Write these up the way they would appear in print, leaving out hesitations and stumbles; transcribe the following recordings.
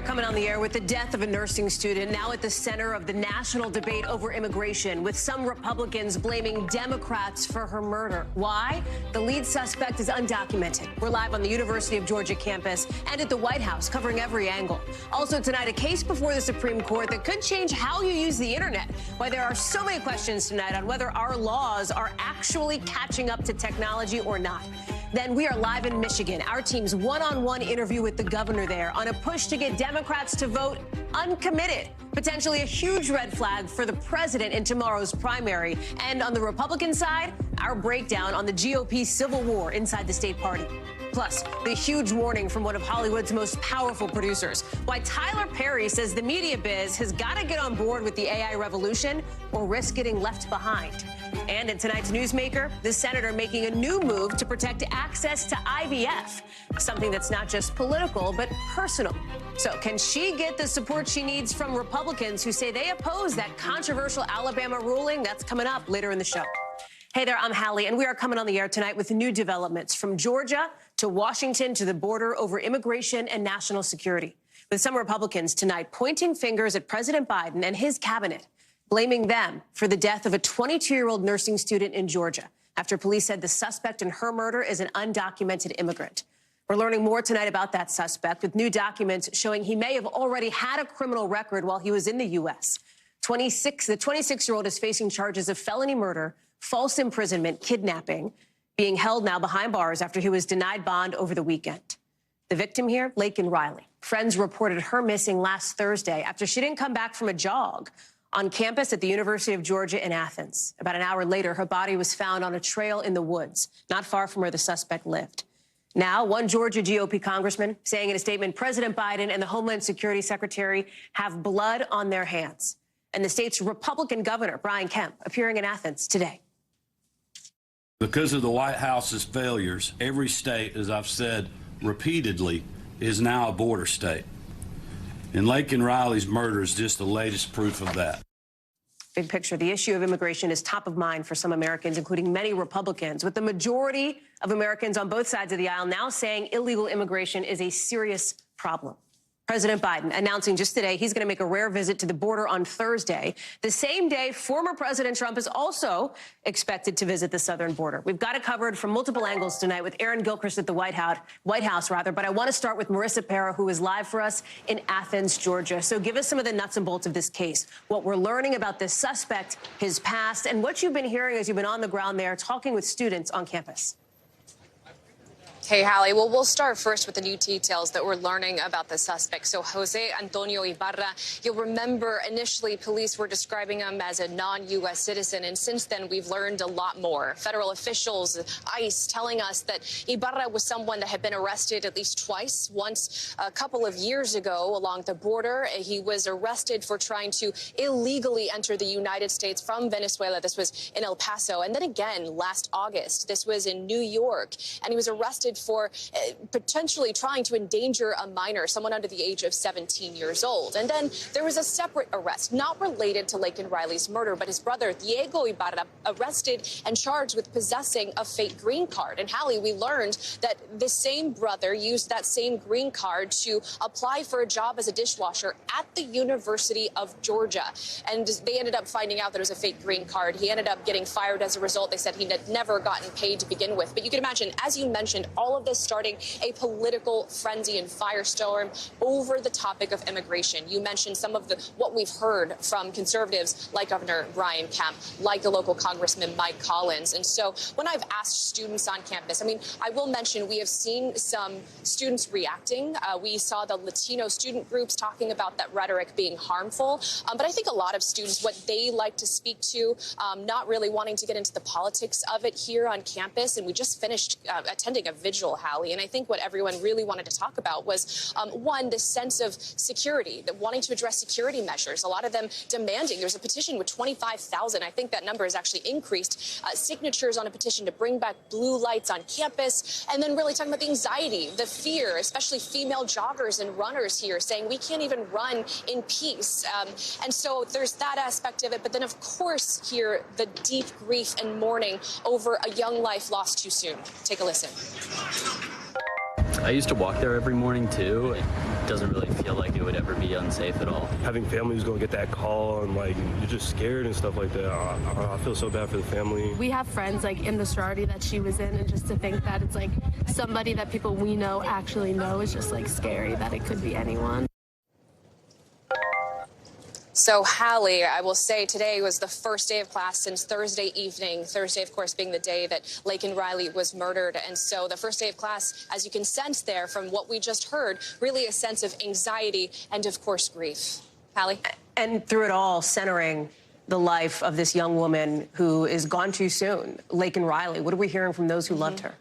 coming on the air with the death of a nursing student now at the center of the national debate over immigration, with some Republicans blaming Democrats for her murder. Why? The lead suspect is undocumented. We're live on the University of Georgia campus and at the White House, covering every angle. Also tonight, a case before the Supreme Court that could change how you use the internet. Why there are so many questions tonight on whether our laws are actually catching up to technology or not. Then we are live in Michigan. Our team's one-on-one interview with the governor there on a push to get Democrats to vote uncommitted. Potentially a huge red flag for the president in tomorrow's primary. And on the Republican side, our breakdown on the GOP civil war inside the state party. Plus, the huge warning from one of Hollywood's most powerful producers. Why Tyler Perry says the media biz has got to get on board with the AI revolution or risk getting left behind. And in tonight's Newsmaker, the senator making a new move to protect access to IVF, something that's not just political, but personal. So can she get the support she needs from Republicans who say they oppose that controversial Alabama ruling? That's coming up later in the show. Hey there, I'm Hallie, and we are coming on the air tonight with new developments from Georgia to Washington to the border over immigration and national security, with some Republicans tonight pointing fingers at President Biden and his cabinet, blaming them for the death of a 22-year-old nursing student in Georgia after police said the suspect in her murder is an undocumented immigrant. We're learning more tonight about that suspect, with new documents showing he may have already had a criminal record while he was in the U.S. The 26-year-old is facing charges of felony murder, false imprisonment, kidnapping, being held now behind bars after he was denied bond over the weekend. The victim here, Laken Riley. Friends reported her missing last Thursday after she didn't come back from a jog on campus at the University of Georgia in Athens. About an hour later, her body was found on a trail in the woods, not far from where the suspect lived. Now, one Georgia GOP congressman saying in a statement, President Biden and the Homeland Security Secretary have blood on their hands. And the state's Republican governor, Brian Kemp, appearing in Athens today. Because of the White House's failures, every state, as I've said repeatedly, is now a border state. And Laken Riley's murder is just the latest proof of that. Big picture, the issue of immigration is top of mind for some Americans, including many Republicans, with the majority of Americans on both sides of the aisle now saying illegal immigration is a serious problem. President Biden announcing just today he's going to make a rare visit to the border on Thursday, the same day former President Trump is also expected to visit the southern border. We've got it covered from multiple angles tonight with Aaron Gilchrist at the White House, but I want to start with Marissa Para, who is live for us in Athens, Georgia. So give us some of the nuts and bolts of this case, what we're learning about this suspect, his past, and what you've been hearing as you've been on the ground there talking with students on campus. Hey, Hallie. Well, we'll start first with the new details that we're learning about the suspect. So Jose Antonio Ibarra, you'll remember initially police were describing him as a non-U.S. citizen. And since then, we've learned a lot more. Federal officials, ICE, telling us that Ibarra was someone that had been arrested at least twice. Once a couple of years ago along the border, he was arrested for trying to illegally enter the United States from Venezuela. This was in El Paso. And then again, last August, this was in New York. And he was arrested for potentially trying to endanger a minor, someone under the age of 17 years old. And then there was a separate arrest, not related to Laken Riley's murder, but his brother, Diego Ibarra, arrested and charged with possessing a fake green card. And Hallie, we learned that the same brother used that same green card to apply for a job as a dishwasher at the University of Georgia. And they ended up finding out that it was a fake green card. He ended up getting fired as a result. They said he had never gotten paid to begin with. But you can imagine, as you mentioned, all of this starting a political frenzy and firestorm over the topic of immigration. You mentioned some of what we've heard from conservatives like Governor Brian Kemp, like the local Congressman Mike Collins. And so when I've asked students on campus, I will mention we have seen some students reacting. We saw the Latino student groups talking about that rhetoric being harmful. But I think a lot of students, what they like to speak to, not really wanting to get into the politics of it here on campus. And we just finished attending a vigil, Hallie, and I think what everyone really wanted to talk about was, one, the sense of security, wanting to address security measures, a lot of them demanding. There's a petition with 25,000. I think that number has actually increased. Signatures on a petition to bring back blue lights on campus, and then really talking about the anxiety, the fear, especially female joggers and runners here saying we can't even run in peace. And so there's that aspect of it. But then, of course, here, the deep grief and mourning over a young life lost too soon. Take a listen. I used to walk there every morning, too. doesn't really feel like it would ever be unsafe at all. Having family who's going to get that call and like you're just scared and stuff like that, I feel so bad for the family. We have friends like in the sorority that she was in, and just to think that it's like somebody that people we know actually know is just like scary that it could be anyone. So, Hallie, I will say today was the first day of class since Thursday evening. Thursday, of course, being the day that Laken Riley was murdered. And so the first day of class, as you can sense there from what we just heard, really a sense of anxiety and, of course, grief. Hallie? And through it all, centering the life of this young woman who is gone too soon, Laken Riley. What are we hearing from those who loved her?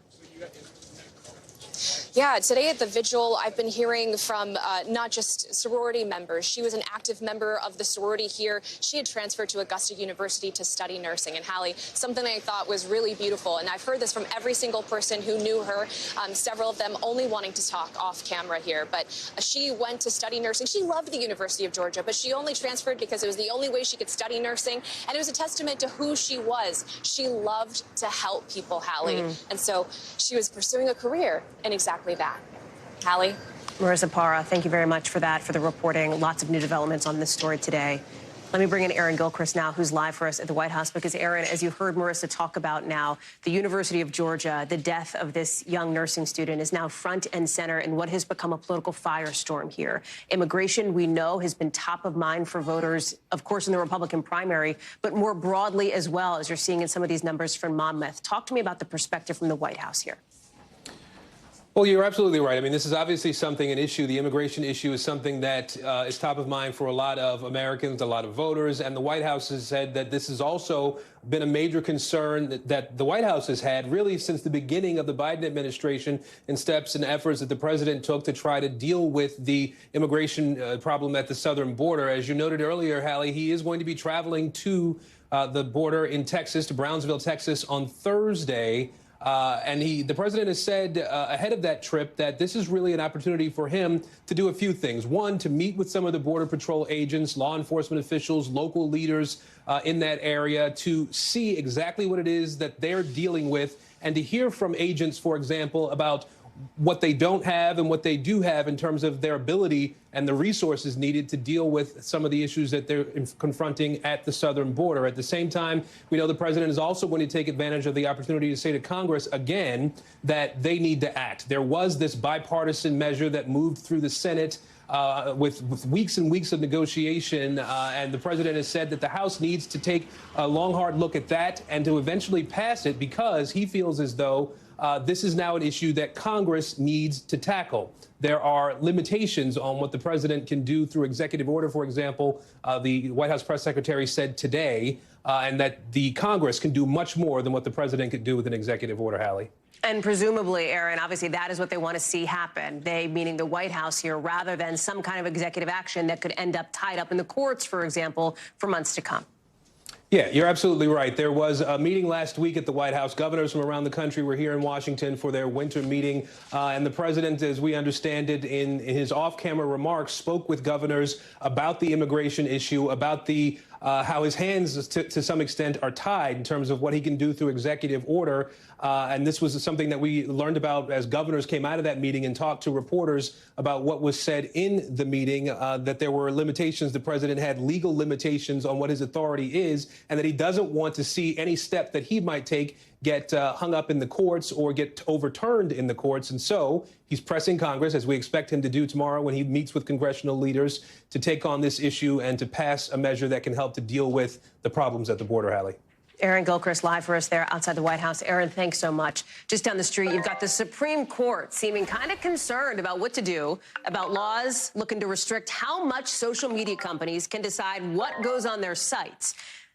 Yeah, today at the vigil, I've been hearing from not just sorority members. She was an active member of the sorority here. She had transferred to Augusta University to study nursing. And Hallie, something I thought was really beautiful, and I've heard this from every single person who knew her, several of them only wanting to talk off camera here. But she went to study nursing. She loved the University of Georgia, but she only transferred because it was the only way she could study nursing. And it was a testament to who she was. She loved to help people, Hallie. And so she was pursuing a career in exactly that. Hallie? Marissa Parra, thank you very much for that, for the reporting. Lots of new developments on this story today. Let me bring in Aaron Gilchrist now, who's live for us at the White House, because, Aaron, as you heard Marissa talk about now, the University of Georgia, the death of this young nursing student is now front and center in what has become a political firestorm here. Immigration, we know, has been top of mind for voters, of course, in the Republican primary, but more broadly as well, as you're seeing in some of these numbers from Monmouth. Talk to me about the perspective from the White House here. Well, you're absolutely right. I mean, this is obviously something, an issue. The immigration issue is something that is top of mind for a lot of Americans, a lot of voters. And the White House has said that this has also been a major concern that the White House has had really since the beginning of the Biden administration, in steps and efforts that the president took to try to deal with the immigration problem at the southern border. As you noted earlier, Hallie, he is going to be traveling to the border in Texas, to Brownsville, Texas, on Thursday. And the president has said ahead of that trip that this is really an opportunity for him to do a few things. One, to meet with some of the Border Patrol agents, law enforcement officials, local leaders in that area, to see exactly what it is that they're dealing with, and to hear from agents, for example, about what they don't have and what they do have in terms of their ability and the resources needed to deal with some of the issues that they're confronting at the southern border. At the same time, we know the president is also going to take advantage of the opportunity to say to Congress again that they need to act. There was this bipartisan measure that moved through the Senate with weeks and weeks of negotiation, and the president has said that the House needs to take a long, hard look at that and to eventually pass it, because he feels as though this is now an issue that Congress needs to tackle. There are limitations on what the president can do through executive order, for example. The White House press secretary said today, and that the Congress can do much more than what the president could do with an executive order, Hallie. And presumably, Aaron, obviously that is what they want to see happen. They, meaning the White House here, rather than some kind of executive action that could end up tied up in the courts, for example, for months to come. Yeah, you're absolutely right. There was a meeting last week at the White House. Governors from around the country were here in Washington for their winter meeting. And the president, as we understand it, in his off-camera remarks, spoke with governors about the immigration issue, about the how his hands, to some extent, are tied in terms of what he can do through executive order. And this was something that we learned about as governors came out of that meeting and talked to reporters about what was said in the meeting, that there were limitations. The president had legal limitations on what his authority is, and that he doesn't want to see any step that he might take get hung up in the courts or get overturned in the courts. And so he's pressing Congress, as we expect him to do tomorrow when he meets with congressional leaders, to take on this issue and to pass a measure that can help to deal with the problems at the border, Hallie. Aaron Gilchrist live for us there outside the White House. Aaron, thanks so much. Just down the street, you've got the Supreme Court seeming kind of concerned about what to do about laws looking to restrict how much social media companies can decide what goes on their sites.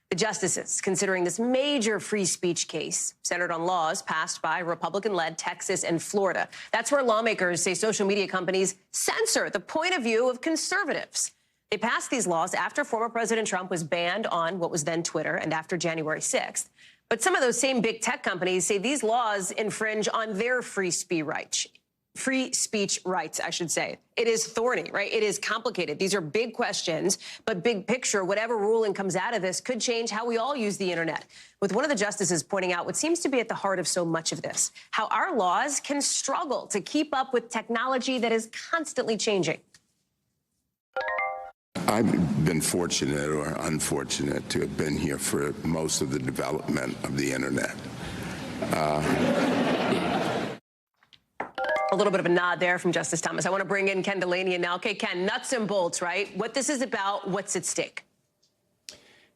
The justices considering this major free speech case centered on laws passed by Republican-led Texas and Florida. That's where lawmakers say social media companies censor the point of view of conservatives. They passed these laws after former President Trump was banned on what was then Twitter and after January 6th. But some of those same big tech companies say these laws infringe on their free speech rights, I should say. It is thorny, right? It is complicated. These are big questions, but big picture, whatever ruling comes out of this could change how we all use the internet. With one of the justices pointing out what seems to be at the heart of so much of this, how our laws can struggle to keep up with technology that is constantly changing. I've been fortunate or unfortunate to have been here for most of the development of the internet. A little bit of a nod there from Justice Thomas. I want to bring in Ken Delaney now. Okay, Ken, nuts and bolts, right? What this is about, what's at stake?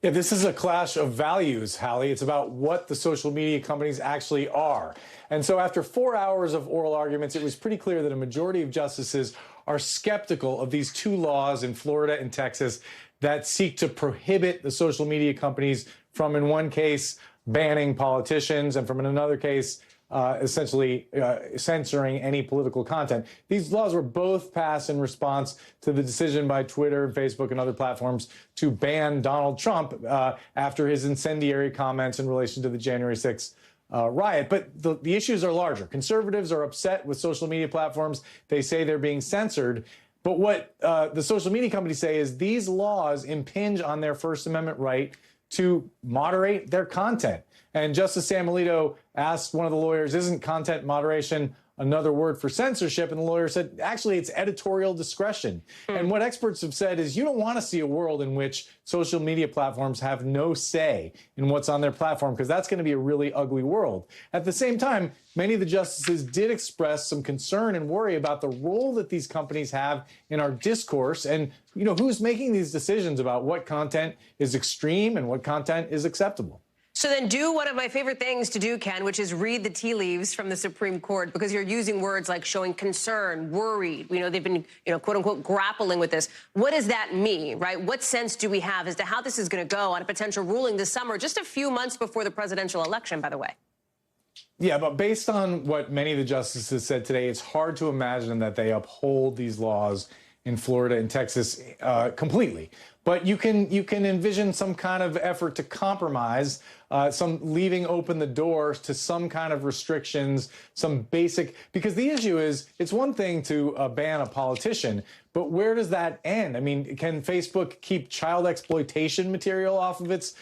Yeah, this is a clash of values, Hallie. It's about what the social media companies actually are. And so after 4 hours of oral arguments, it was pretty clear that a majority of justices are skeptical of these two laws in Florida and Texas that seek to prohibit the social media companies from, in one case, banning politicians, and from in another case, essentially censoring any political content. These laws were both passed in response to the decision by Twitter and Facebook and other platforms to ban Donald Trump after his incendiary comments in relation to the January 6th riot. But the issues are larger. Conservatives are upset with social media platforms. They say they're being censored. But what the social media companies say is these laws impinge on their First Amendment right to moderate their content. And Justice Sam Alito asked one of the lawyers, isn't content moderation another word for censorship? And the lawyer said, actually, it's editorial discretion. And what experts have said is you don't want to see a world in which social media platforms have no say in what's on their platform, because that's going to be a really ugly world. At the same time, many of the justices did express some concern and worry about the role that these companies have in our discourse and, you know, who's making these decisions about what content is extreme and what content is acceptable. So then do one of my favorite things to do, Ken, which is read the tea leaves from the Supreme Court, because you're using words like showing concern, worried. We know they've been, quote unquote, grappling with this. What does that mean, right? What sense do we have as to how this is going to go on a potential ruling this summer, just a few months before the presidential election, by the way? Yeah, but based on what many of the justices said today, it's hard to imagine that they uphold these laws in Florida and Texas completely. But you can envision some kind of effort to compromise, some leaving open the doors to some kind of restrictions, some basic, because the issue is, it's one thing to ban a politician, but where does that end? I mean, can Facebook keep child exploitation material off of its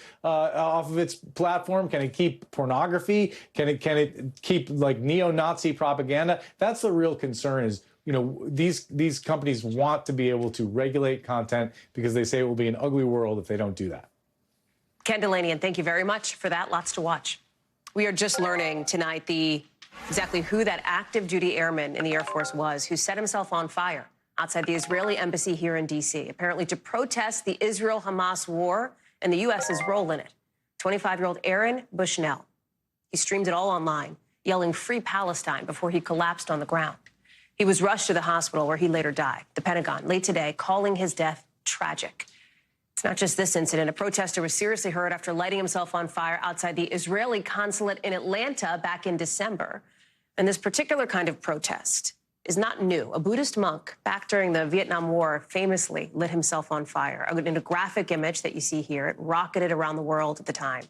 platform? Can it keep pornography? Can it keep like neo-Nazi propaganda? That's the real concern is, these companies want to be able to regulate content because they say it will be an ugly world if they don't do that. Ken Delaney, and thank you very much for that. Lots to watch. We are just learning tonight exactly who that active duty airman in the Air Force was who set himself on fire outside the Israeli embassy here in D.C., apparently to protest the Israel-Hamas war and the U.S.'s role in it. 25-year-old Aaron Bushnell. He streamed it all online, yelling "Free Palestine" before he collapsed on the ground. He was rushed to the hospital where he later died. The Pentagon late today calling his death tragic. It's not just this incident. A protester was seriously hurt after lighting himself on fire outside the Israeli consulate in Atlanta back in December. And this particular kind of protest is not new. A Buddhist monk back during the Vietnam War famously lit himself on fire. In a graphic image that you see here, it rocketed around the world at the time.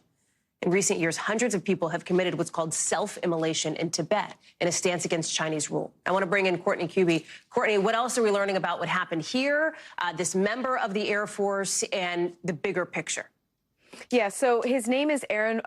In recent years, hundreds of people have committed what's called self-immolation in Tibet in a stance against Chinese rule. I want to bring in Courtney Kuby. Courtney, what else are we learning about what happened here, this member of the Air Force, and the bigger picture? Yeah, so his name is Aaron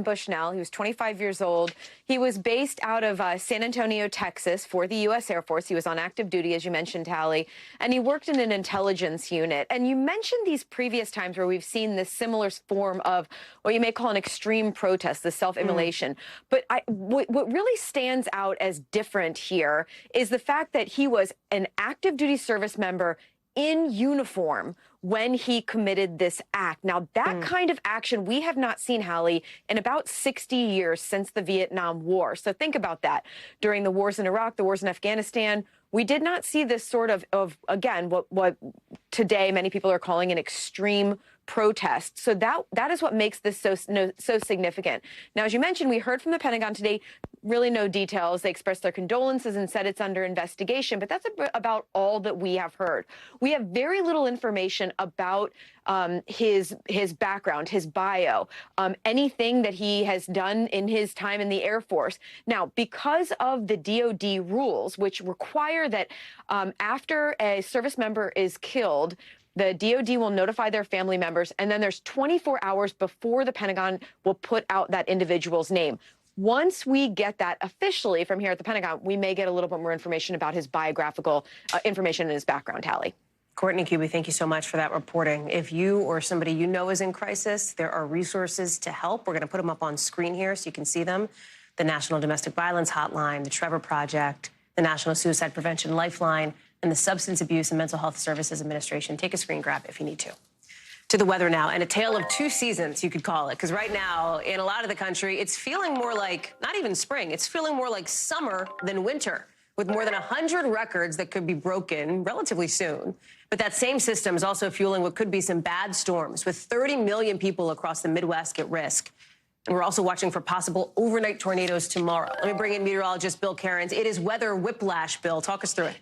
Bushnell. He was 25 years old. He was based out of San Antonio, Texas for the U.S. Air Force. He was on active duty, as you mentioned, Hallie, and he worked in an intelligence unit. And you mentioned these previous times where we've seen this similar form of what you may call an extreme protest, the self-immolation. But what really stands out as different here is the fact that he was an active duty service member in uniform when he committed this act. Now, that kind of action we have not seen, Hallie, in about 60 years since the Vietnam War. So think about that. During the wars in Iraq, the wars in Afghanistan, we did not see this sort of again, what today many people are calling an extreme protest. So that is what makes this so significant. Now, as you mentioned, we heard from the Pentagon today, really no details. They expressed their condolences and said it's under investigation, but that's about all that we have heard. We have very little information about his background, his bio, anything that he has done in his time in the Air Force. Now, because of the DOD rules, which require that after a service member is killed, the DOD will notify their family members, and then there's 24 hours before the Pentagon will put out that individual's name. Once we get that officially from here at the Pentagon, we may get a little bit more information about his biographical information and his background, Hallie. Courtney Kuby, thank you so much for that reporting. If you or somebody you know is in crisis, there are resources to help. We're going to put them up on screen here so you can see them. The National Domestic Violence Hotline, the Trevor Project, the National Suicide Prevention Lifeline, and the Substance Abuse and Mental Health Services Administration. Take a screen grab if you need to. To the weather now, and a tale of two seasons, you could call it, because right now, in a lot of the country, it's feeling more like, not even spring, it's feeling more like summer than winter, with more than 100 records that could be broken relatively soon. But that same system is also fueling what could be some bad storms, with 30 million people across the Midwest at risk. And we're also watching for possible overnight tornadoes tomorrow. Let me bring in meteorologist Bill Cairns. It is weather whiplash, Bill. Talk us through it.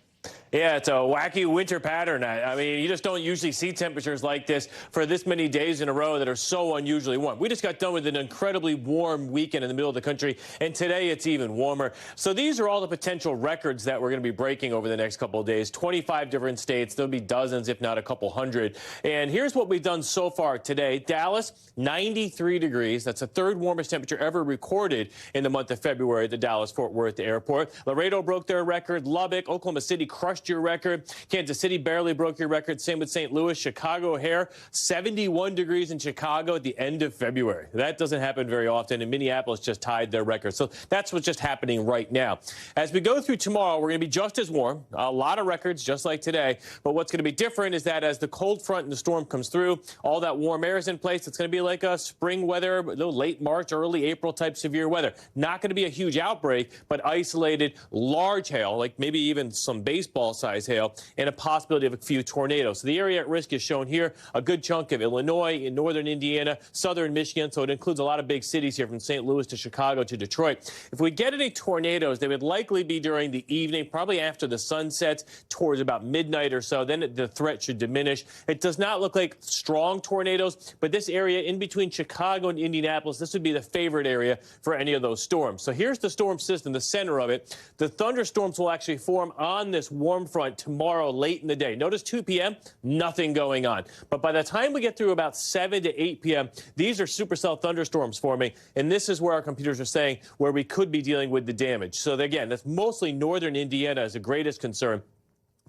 Yeah, it's a wacky winter pattern. I mean, you just don't usually see temperatures like this for this many days in a row that are so unusually warm. We just got done with an incredibly warm weekend in the middle of the country, and today it's even warmer. So these are all the potential records that we're going to be breaking over the next couple of days. 25 different states. There'll be dozens, if not a couple hundred. And here's what we've done so far today. Dallas, 93 degrees. That's the third warmest temperature ever recorded in the month of February at the Dallas-Fort Worth airport. Laredo broke their record. Lubbock, Oklahoma City crushed your record. Kansas City barely broke your record. Same with St. Louis. Chicago O'Hare, 71 degrees in Chicago at the end of February. That doesn't happen very often, and Minneapolis just tied their record. So that's what's just happening right now. As we go through tomorrow, we're going to be just as warm. A lot of records, just like today. But what's going to be different is that as the cold front and the storm comes through, all that warm air is in place. It's going to be like a spring weather, late March, early April type severe weather. Not going to be a huge outbreak, but isolated large hail, like maybe even some baseball-size hail, and a possibility of a few tornadoes. So the area at risk is shown here, a good chunk of Illinois, in northern Indiana, southern Michigan, so it includes a lot of big cities here from St. Louis to Chicago to Detroit. If we get any tornadoes, they would likely be during the evening, probably after the sun sets, towards about midnight or so. Then the threat should diminish. It does not look like strong tornadoes, but this area in between Chicago and Indianapolis, this would be the favorite area for any of those storms. So here's the storm system, the center of it. The thunderstorms will actually form on this warm front tomorrow late in the day. Notice 2 p.m., nothing going on. But by the time we get through about 7 to 8 p.m., these are supercell thunderstorms forming, and this is where our computers are saying where we could be dealing with the damage. So again, that's mostly northern Indiana is the greatest concern,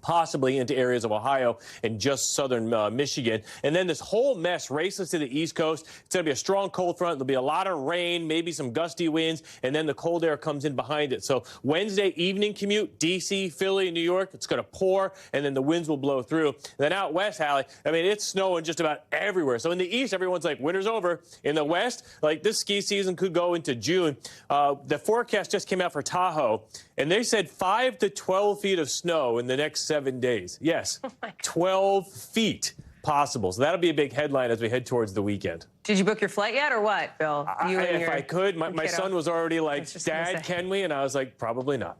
possibly into areas of Ohio and just southern Michigan. And then this whole mess races to the East Coast. It's going to be a strong cold front. There'll be a lot of rain, maybe some gusty winds, and then the cold air comes in behind it. So Wednesday evening commute, D.C., Philly, New York, it's going to pour, and then the winds will blow through. And then out west, Hallie, I mean, it's snowing just about everywhere. So in the east, everyone's like, winter's over. In the west, like this ski season could go into June. The forecast just came out for Tahoe, and they said 5 to 12 feet of snow in the next 7 days. Yes, 12 feet possible. So that'll be a big headline as we head towards the weekend. Did you book your flight yet or what, Bill? If I could. My son was already like, Dad, can we? And I was like, probably not.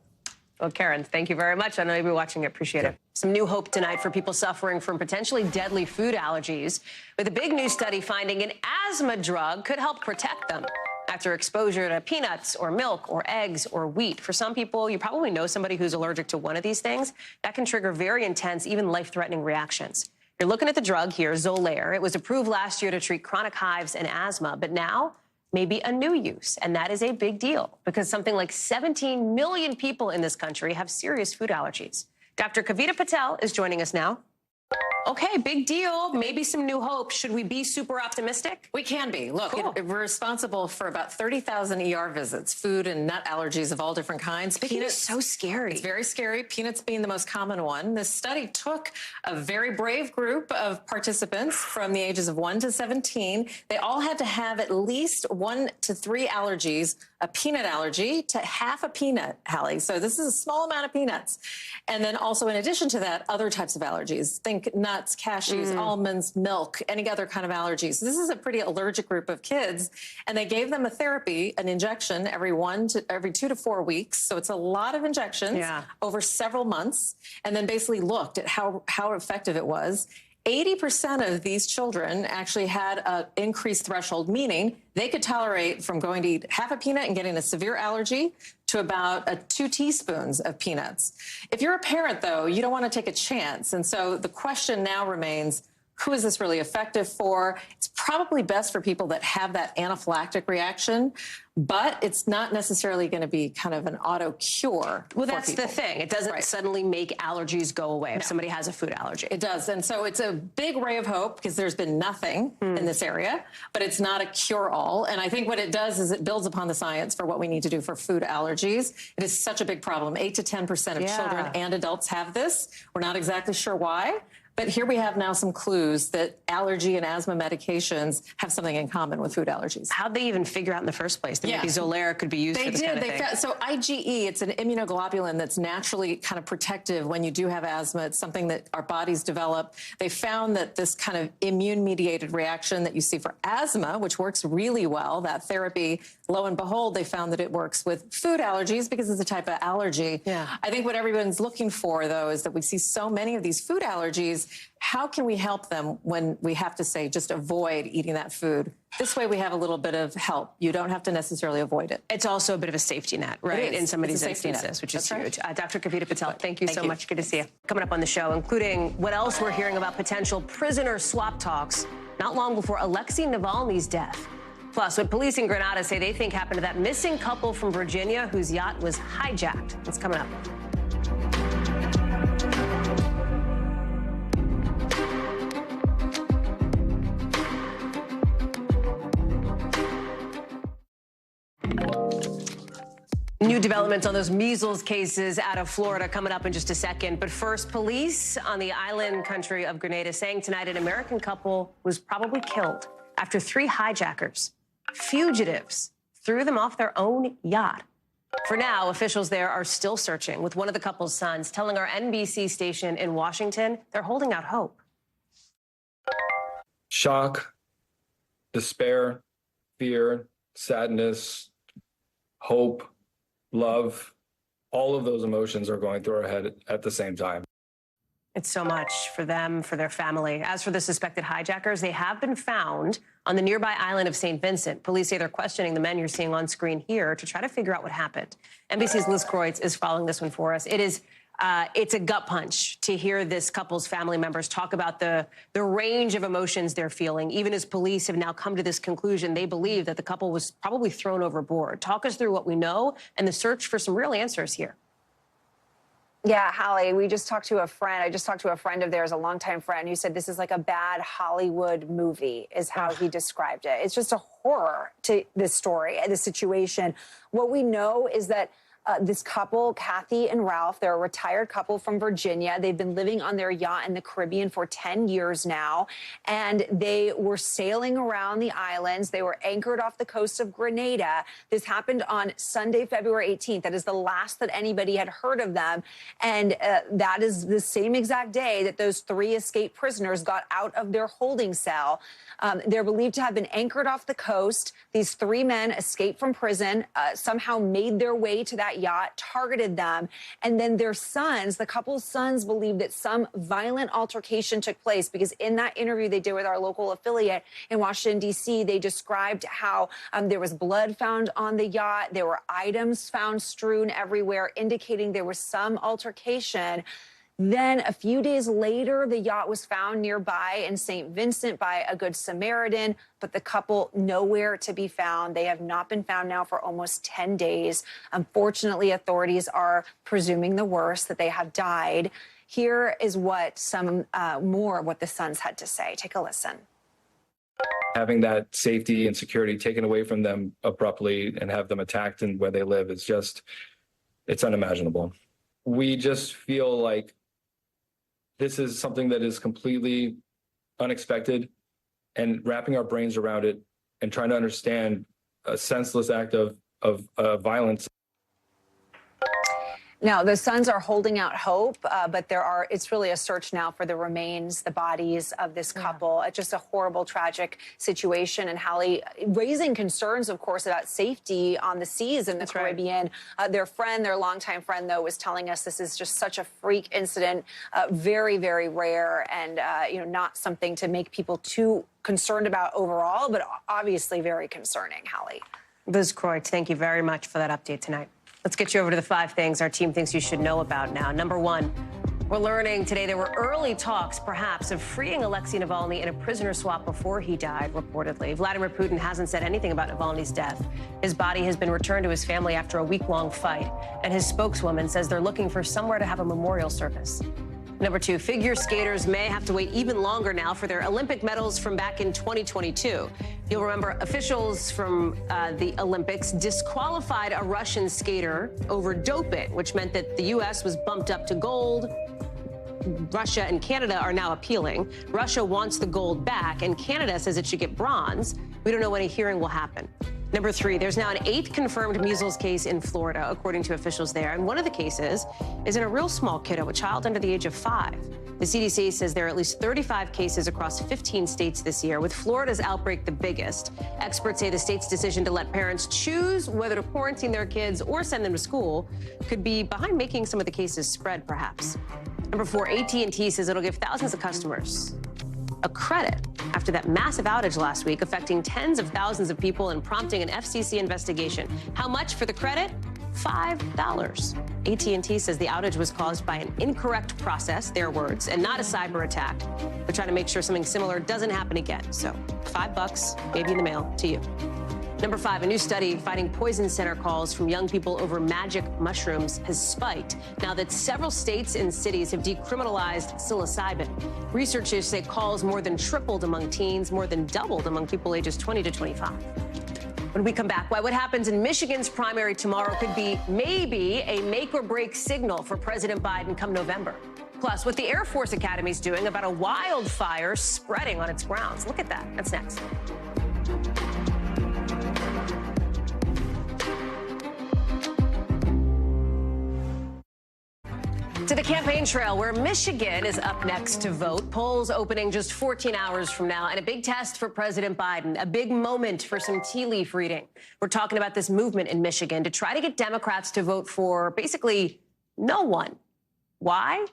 Well, Karen, thank you very much. I know you'll be watching it. Appreciate it. Some new hope tonight for people suffering from potentially deadly food allergies, with a big new study finding an asthma drug could help protect them after exposure to peanuts or milk or eggs or wheat. For some people, you probably know somebody who's allergic to one of these things. That can trigger very intense, even life-threatening reactions. You're looking at the drug here, Xolair. It was approved last year to treat chronic hives and asthma, but now maybe a new use, and that is a big deal because something like 17 million people in this country have serious food allergies. Dr. Kavita Patel is joining us now. Okay, big deal. Maybe some new hope. Should we be super optimistic? We can be. Look, cool. We're responsible for about 30,000 ER visits, food and nut allergies of all different kinds. Peanuts, so scary. It's very scary. Peanuts being the most common one. This study took a very brave group of participants from the ages of 1 to 17. They all had to have at least 1 to 3 allergies, a peanut allergy to half a peanut, Hallie. So this is a small amount of peanuts. And then also, in addition to that, other types of allergies. Think nuts, cashews, almonds, milk, any other kind of allergies. So this is a pretty allergic group of kids. And they gave them a therapy, an injection, every 2 to 4 weeks. So it's a lot of injections over several months. And then basically looked at how effective it was. 80% of these children actually had an increased threshold, meaning they could tolerate from going to eat half a peanut and getting a severe allergy to about 2 teaspoons of peanuts. If you're a parent, though, you don't want to take a chance. And so the question now remains, Who is this really effective for? It's probably best for people that have that anaphylactic reaction, but it's not necessarily going to be kind of an auto cure. Well, that's the thing. It doesn't suddenly make allergies go away if somebody has a food allergy. It does. And so it's a big ray of hope because there's been nothing in this area, but it's not a cure-all. And I think what it does is it builds upon the science for what we need to do for food allergies. It is such a big problem. 8 to 10% of children and adults have this. We're not exactly sure why. But here we have now some clues that allergy and asthma medications have something in common with food allergies. How'd they even figure out in the first place that maybe Xolair could be used for this kind of thing? So IgE, it's an immunoglobulin that's naturally kind of protective when you do have asthma. It's something that our bodies develop. They found that this kind of immune-mediated reaction that you see for asthma, which works really well, that therapy, lo and behold, they found that it works with food allergies because it's a type of allergy. I think what everyone's looking for, though, is that we see so many of these food allergies. How can we help them when we have to say just avoid eating that food? This way we have a little bit of help. You don't have to necessarily avoid it. It's also a bit of a safety net, right? In some of these instances, which is huge. Dr. Kavita Patel, thank you so much. Good to see you. Coming up on the show, including what else we're hearing about potential prisoner swap talks not long before Alexei Navalny's death. Plus, what police in Grenada say they think happened to that missing couple from Virginia whose yacht was hijacked. That's coming up. New developments on those measles cases out of Florida coming up in just a second. But first, police on the island country of Grenada saying tonight an American couple was probably killed after 3 hijackers, fugitives, threw them off their own yacht. For now, officials there are still searching, with one of the couple's sons telling our NBC station in Washington they're holding out hope. Shock, despair, fear, sadness, hope, love, all of those emotions are going through our head at the same time. It's so much for them, for their family. As for the suspected hijackers, they have been found on the nearby island of St. Vincent. Police say they're questioning the men you're seeing on screen here to try to figure out what happened. NBC's Liz Kreutz is following this one for us. It's a gut punch to hear this couple's family members talk about the range of emotions they're feeling. Even as police have now come to this conclusion, they believe that the couple was probably thrown overboard. Talk us through what we know and the search for some real answers here. Yeah, Hallie, we just talked to a friend. I just talked to a friend of theirs, a longtime friend, who said this is like a bad Hollywood movie, is how he described it. It's just a horror to this story, this situation. What we know is that this couple, Kathy and Ralph, they're a retired couple from Virginia. They've been living on their yacht in the Caribbean for 10 years now, and they were sailing around the islands. They were anchored off the coast of Grenada. This happened on Sunday, February 18th. That is the last that anybody had heard of them, and that is the same exact day that those 3 escaped prisoners got out of their holding cell. They're believed to have been anchored off the coast. These 3 men escaped from prison, somehow made their way to that yacht, targeted them, and then their sons, the couple's sons, believe that some violent altercation took place, because in that interview they did with our local affiliate in Washington, D.C., they described how there was blood found on the yacht. There were items found strewn everywhere, indicating there was some altercation. Then a few days later, the yacht was found nearby in St. Vincent by a Good Samaritan, but the couple nowhere to be found. They have not been found now for almost 10 days. Unfortunately, authorities are presuming the worst, that they have died. Here is what some more of what the sons had to say. Take a listen. Having that safety and security taken away from them abruptly and have them attacked and where they live is just, it's unimaginable. We just feel like this is something that is completely unexpected, and wrapping our brains around it and trying to understand a senseless act of violence. Now, the sons are holding out hope, but it's really a search now for the remains, the bodies of this couple. It's just a horrible, tragic situation. And Hallie, raising concerns, of course, about safety on the seas in the Caribbean. Their friend, their longtime friend, though, was telling us this is just such a freak incident, very, very rare, and not something to make people too concerned about overall, but obviously very concerning, Hallie. Liz Kreutz, thank you very much for that update tonight. Let's get you over to the 5 things our team thinks you should know about now. Number 1, We're learning today there were early talks, perhaps, of freeing Alexei Navalny in a prisoner swap before he died, reportedly. Vladimir Putin hasn't said anything about Navalny's death. His body has been returned to his family after a week-long fight, and his spokeswoman says they're looking for somewhere to have a memorial service. Number 2, figure skaters may have to wait even longer now for their Olympic medals from back in 2022. You'll remember officials from the Olympics disqualified a Russian skater over doping, which meant that the U.S. was bumped up to gold. Russia and Canada are now appealing. Russia wants the gold back, and Canada says it should get bronze. We don't know when a hearing will happen. Number 3, there's now an 8th confirmed measles case in Florida, according to officials there. And one of the cases is in a real small kiddo, a child under the age of 5. The CDC says there are at least 35 cases across 15 states this year, with Florida's outbreak the biggest. Experts say the state's decision to let parents choose whether to quarantine their kids or send them to school could be behind making some of the cases spread, perhaps. Number 4, AT&T says it'll give thousands of customers a credit after that massive outage last week, affecting tens of thousands of people and prompting an FCC investigation. How much for the credit? $5. AT&T says the outage was caused by an incorrect process, their words, and not a cyber attack. They're trying to make sure something similar doesn't happen again. So $5, maybe in the mail to you. Number 5, a new study finding poison center calls from young people over magic mushrooms has spiked now that several states and cities have decriminalized psilocybin. Researchers say calls more than tripled among teens, more than doubled among people ages 20 to 25. When we come back, why what happens in Michigan's primary tomorrow could be maybe a make-or-break signal for President Biden come November. Plus, what the Air Force Academy is doing about a wildfire spreading on its grounds. Look at that. That's next. To the campaign trail, where Michigan is up next to vote. Polls opening just 14 hours from now, and a big test for President Biden, a big moment for some tea leaf reading. We're talking about this movement in Michigan to try to get Democrats to vote for basically no one. Why?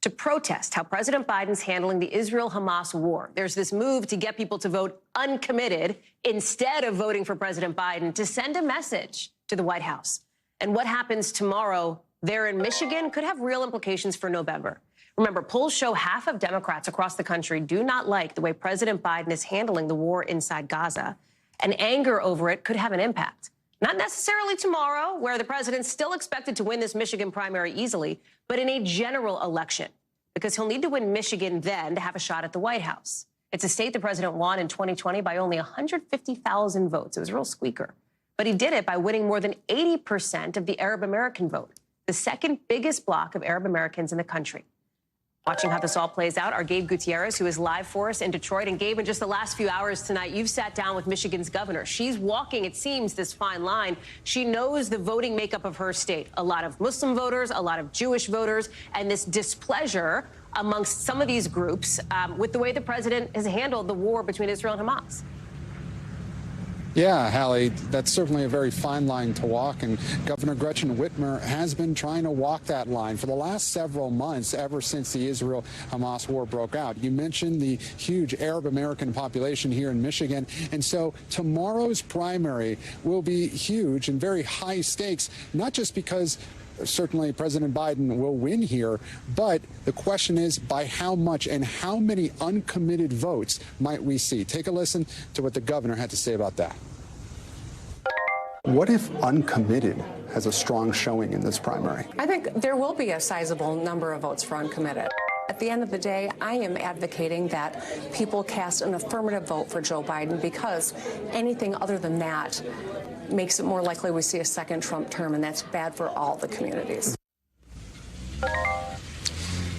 To protest how President Biden's handling the Israel-Hamas war. There's this move to get people to vote uncommitted instead of voting for President Biden to send a message to the White House. And what happens tomorrow there in Michigan could have real implications for November. Remember, polls show half of Democrats across the country do not like the way President Biden is handling the war inside Gaza, and anger over it could have an impact. Not necessarily tomorrow, where the president's still expected to win this Michigan primary easily, but in a general election, because he'll need to win Michigan then to have a shot at the White House. It's a state the president won in 2020 by only 150,000 votes. It was a real squeaker. But he did it by winning more than 80% of the Arab American vote, the second biggest bloc of Arab Americans in the country. Watching how this all plays out, our Gabe Gutierrez, who is live for us in Detroit. And Gabe, in just the last few hours tonight, you've sat down with Michigan's governor. She's walking, it seems, this fine line. She knows the voting makeup of her state. A lot of Muslim voters, a lot of Jewish voters, and this displeasure amongst some of these groups with the way the president has handled the war between Israel and Hamas. Yeah, Hallie, that's certainly a very fine line to walk, and Governor Gretchen Whitmer has been trying to walk that line for the last several months, ever since the Israel-Hamas war broke out. You mentioned the huge Arab American population here in Michigan, and so tomorrow's primary will be huge and very high stakes, not just because certainly President Biden will win here, but the question is by how much and how many uncommitted votes might we see? Take a listen to what the governor had to say about that. What if uncommitted has a strong showing in this primary? I think there will be a sizable number of votes for uncommitted. At the end of the day, I am advocating that people cast an affirmative vote for Joe Biden, because anything other than that makes it more likely we see a second Trump term, and that's bad for all the communities.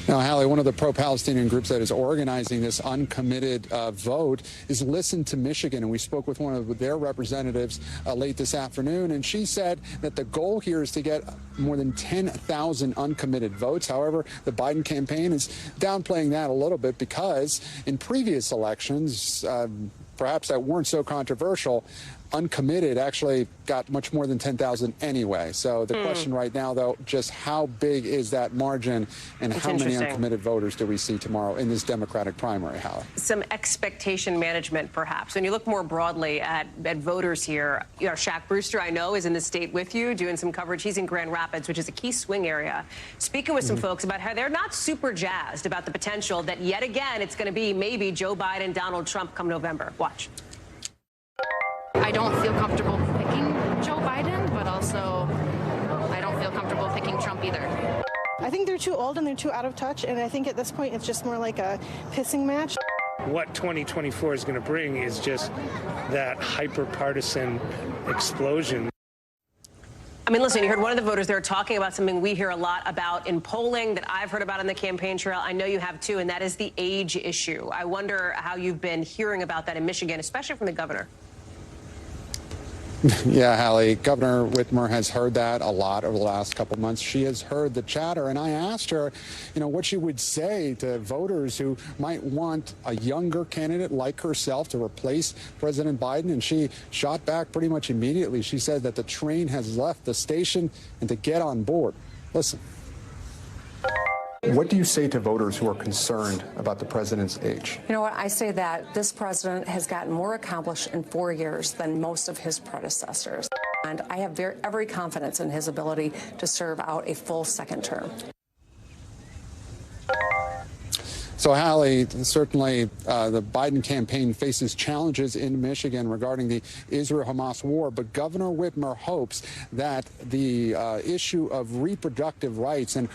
Now, Hallie, one of the pro-Palestinian groups that is organizing this uncommitted vote is Listen to Michigan, and we spoke with one of their representatives late this afternoon, and she said that the goal here is to get more than 10,000 uncommitted votes. However, the Biden campaign is downplaying that a little bit, because in previous elections, perhaps that weren't so controversial, uncommitted actually got much more than 10,000 anyway. So the question right now, though, just how big is that margin and how many uncommitted voters do we see tomorrow in this Democratic primary, Hallie? Some expectation management, perhaps. When you look more broadly at voters here, you know, Shaq Brewster, I know, is in the state with you doing some coverage. He's in Grand Rapids, which is a key swing area, speaking with some folks about how they're not super jazzed about the potential that yet again it's going to be maybe Joe Biden, Donald Trump come November. Watch. I don't feel comfortable picking Joe Biden, but also I don't feel comfortable picking Trump either. I think they're too old and they're too out of touch, and I think at this point it's just more like a pissing match. What 2024 is going to bring is just that hyper-partisan explosion. I mean, listen, you heard one of the voters there talking about something we hear a lot about in polling that I've heard about on the campaign trail. I know you have too, and that is the age issue. I wonder how you've been hearing about that in Michigan, especially from the governor. Yeah, Hallie, Governor Whitmer has heard that a lot over the last couple of months. She has heard the chatter, and I asked her, you know, what she would say to voters who might want a younger candidate like herself to replace President Biden, and she shot back pretty much immediately. She said that the train has left the station and to get on board. Listen. What do you say to voters who are concerned about the president's age? You know what? I say that this president has gotten more accomplished in 4 years than most of his predecessors. And I have every confidence in his ability to serve out a full second term. So, Hallie, certainly the Biden campaign faces challenges in Michigan regarding the Israel-Hamas war, but Governor Whitmer hopes that the issue of reproductive rights and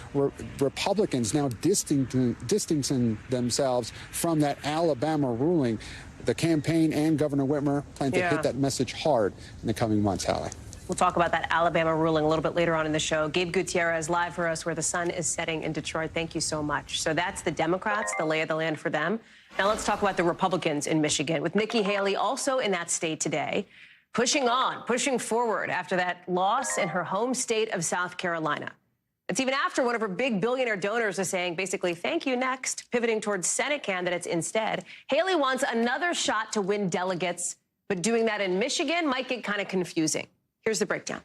Republicans now distancing themselves from that Alabama ruling, the campaign and Governor Whitmer plan to hit that message hard in the coming months, Hallie. We'll talk about that Alabama ruling a little bit later on in the show. Gabe Gutierrez live for us where the sun is setting in Detroit. Thank you so much. So that's the Democrats, the lay of the land for them. Now let's talk about the Republicans in Michigan with Nikki Haley also in that state today, pushing on, pushing forward after that loss in her home state of South Carolina. It's even after one of her big billionaire donors is saying basically, thank you, next, pivoting towards Senate candidates instead. Haley wants another shot to win delegates, but doing that in Michigan might get kind of confusing. Here's the breakdown.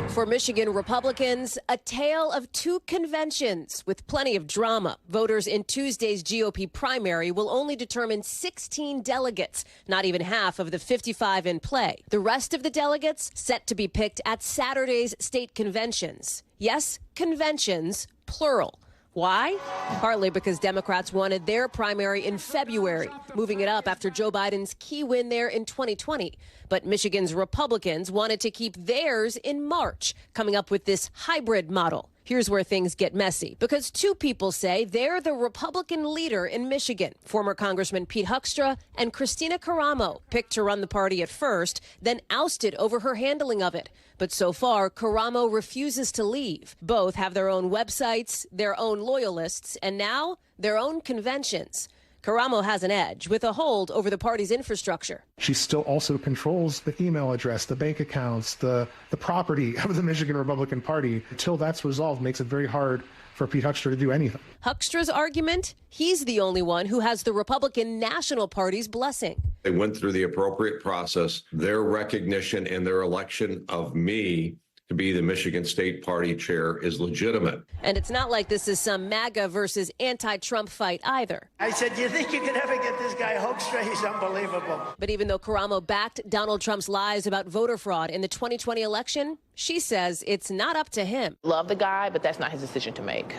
For Michigan Republicans, a tale of two conventions with plenty of drama. Voters in Tuesday's GOP primary will only determine 16 delegates, not even half of the 55 in play. The rest of the delegates set to be picked at Saturday's state conventions. Yes, conventions, plural. Why? Partly because Democrats wanted their primary in February, moving it up after Joe Biden's key win there in 2020. But Michigan's Republicans wanted to keep theirs in March, coming up with this hybrid model. Here's where things get messy, because two people say they're the Republican leader in Michigan. Former Congressman Pete Hoekstra and Christina Caramo, picked to run the party at first, then ousted over her handling of it. But so far, Caramo refuses to leave. Both have their own websites, their own loyalists, and now their own conventions. Caramo has an edge with a hold over the party's infrastructure. She still also controls the email address, the bank accounts, the property of the Michigan Republican Party. Until that's resolved, makes it very hard for Pete Hoekstra to do anything. Hoekstra's argument? He's the only one who has the Republican National Party's blessing. They went through the appropriate process. Their recognition and their election of me to be the Michigan State Party chair is legitimate. And it's not like this is some MAGA versus anti-Trump fight either. I said, do you think you could ever get this guy Hoekstra? He's unbelievable. But even though Caramo backed Donald Trump's lies about voter fraud in the 2020 election, she says it's not up to him. Love the guy, but that's not his decision to make.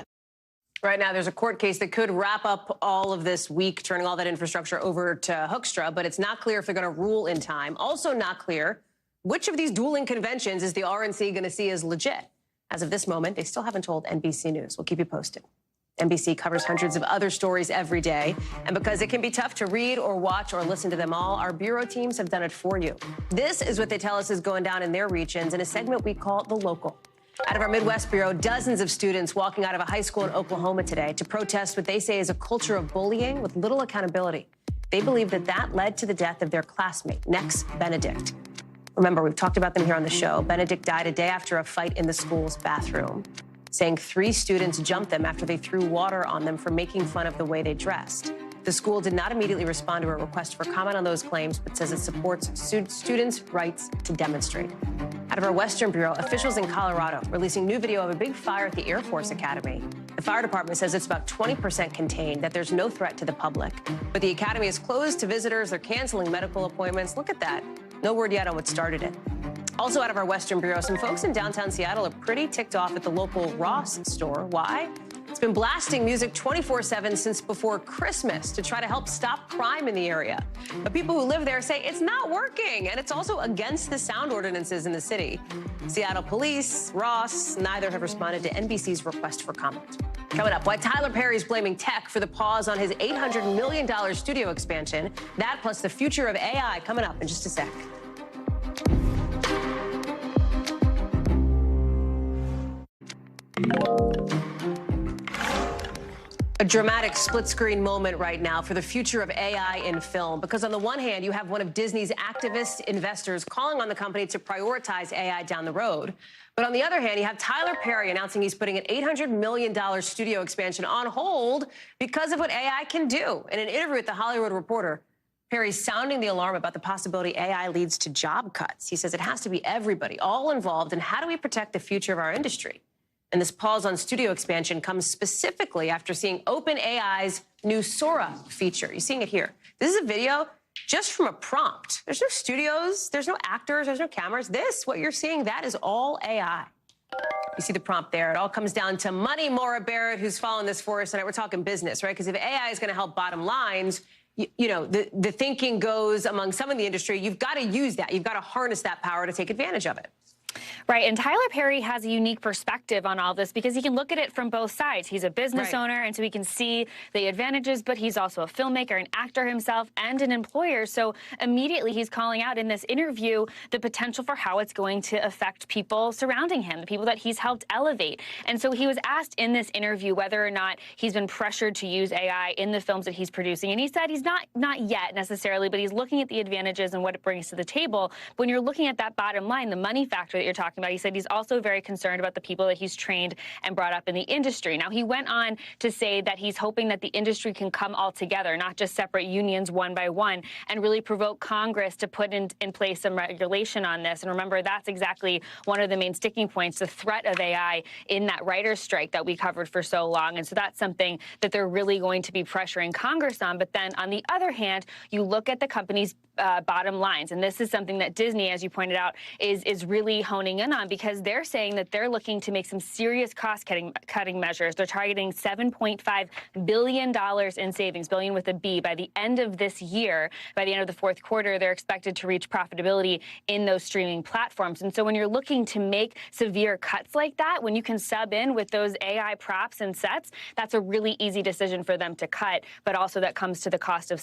Right now, there's a court case that could wrap up all of this week, turning all that infrastructure over to Hoekstra, but it's not clear if they're going to rule in time. Also not clear which of these dueling conventions is the RNC going to see as legit? As of this moment, they still haven't told NBC News. We'll keep you posted. NBC covers hundreds of other stories every day. And because it can be tough to read or watch or listen to them all, our bureau teams have done it for you. This is what they tell us is going down in their regions in a segment we call The Local. Out of our Midwest Bureau, dozens of students walking out of a high school in Oklahoma today to protest what they say is a culture of bullying with little accountability. They believe that led to the death of their classmate, Nex Benedict. Remember, we've talked about them here on the show. Benedict died a day after a fight in the school's bathroom, saying 3 students jumped them after they threw water on them for making fun of the way they dressed. The school did not immediately respond to a request for comment on those claims, but says it supports students' rights to demonstrate. Out of our Western Bureau, officials in Colorado releasing new video of a big fire at the Air Force Academy. The fire department says it's about 20% contained, that there's no threat to the public. But the academy is closed to visitors. They're canceling medical appointments. Look at that. No word yet on what started it. Also out of our Western Bureau, some folks in downtown Seattle are pretty ticked off at the local Ross store. Why? It's been blasting music 24/7 since before Christmas to try to help stop crime in the area. But people who live there say it's not working, and it's also against the sound ordinances in the city. Seattle police, Ross, neither have responded to NBC's request for comment. Coming up, why Tyler Perry's blaming tech for the pause on his $800 million studio expansion. That plus the future of AI coming up in just a sec. A dramatic split-screen moment right now for the future of AI in film, because on the one hand, you have one of Disney's activist investors calling on the company to prioritize AI down the road. But on the other hand, you have Tyler Perry announcing he's putting an $800 million studio expansion on hold because of what AI can do. In an interview with The Hollywood Reporter, Perry's sounding the alarm about the possibility AI leads to job cuts. He says it has to be everybody, all involved, and how do we protect the future of our industry? And this pause on studio expansion comes specifically after seeing OpenAI's new Sora feature. You're seeing it here. This is a video just from a prompt. There's no studios, there's no actors, there's no cameras. This, what you're seeing, that is all AI. You see the prompt there. It all comes down to money. Maura Barrett, who's following this for us tonight. We're talking business, right? Because if AI is going to help bottom lines, you know, the thinking goes among some in the industry, you've got to use that. You've got to harness that power to take advantage of it. Right, and Tyler Perry has a unique perspective on all this because he can look at it from both sides. He's a business owner, and so he can see the advantages, but he's also a filmmaker, an actor himself, and an employer. So immediately he's calling out in this interview the potential for how it's going to affect people surrounding him, the people that he's helped elevate. And so he was asked in this interview whether or not he's been pressured to use AI in the films that he's producing, and he said he's not yet necessarily, but he's looking at the advantages and what it brings to the table. When you're looking at that bottom line, the money factor that you're talking about, he said he's also very concerned about the people that he's trained and brought up in the industry. Now, he went on to say that he's hoping that the industry can come all together, not just separate unions one by one, and really provoke Congress to put in place some regulation on this. And remember, that's exactly one of the main sticking points, the threat of AI in that writer's strike that we covered for so long. And so that's something that they're really going to be pressuring Congress on. But then on the other hand, you look at the company's bottom lines. And this is something that Disney, as you pointed out, is really honing in on, because they're saying that they're looking to make some serious cost-cutting measures. They're targeting $7.5 billion in savings, billion with a B, by the end of this year. By the end of the fourth quarter, they're expected to reach profitability in those streaming platforms. And so when you're looking to make severe cuts like that, when you can sub in with those AI props and sets, that's a really easy decision for them to cut. But also that comes to the cost of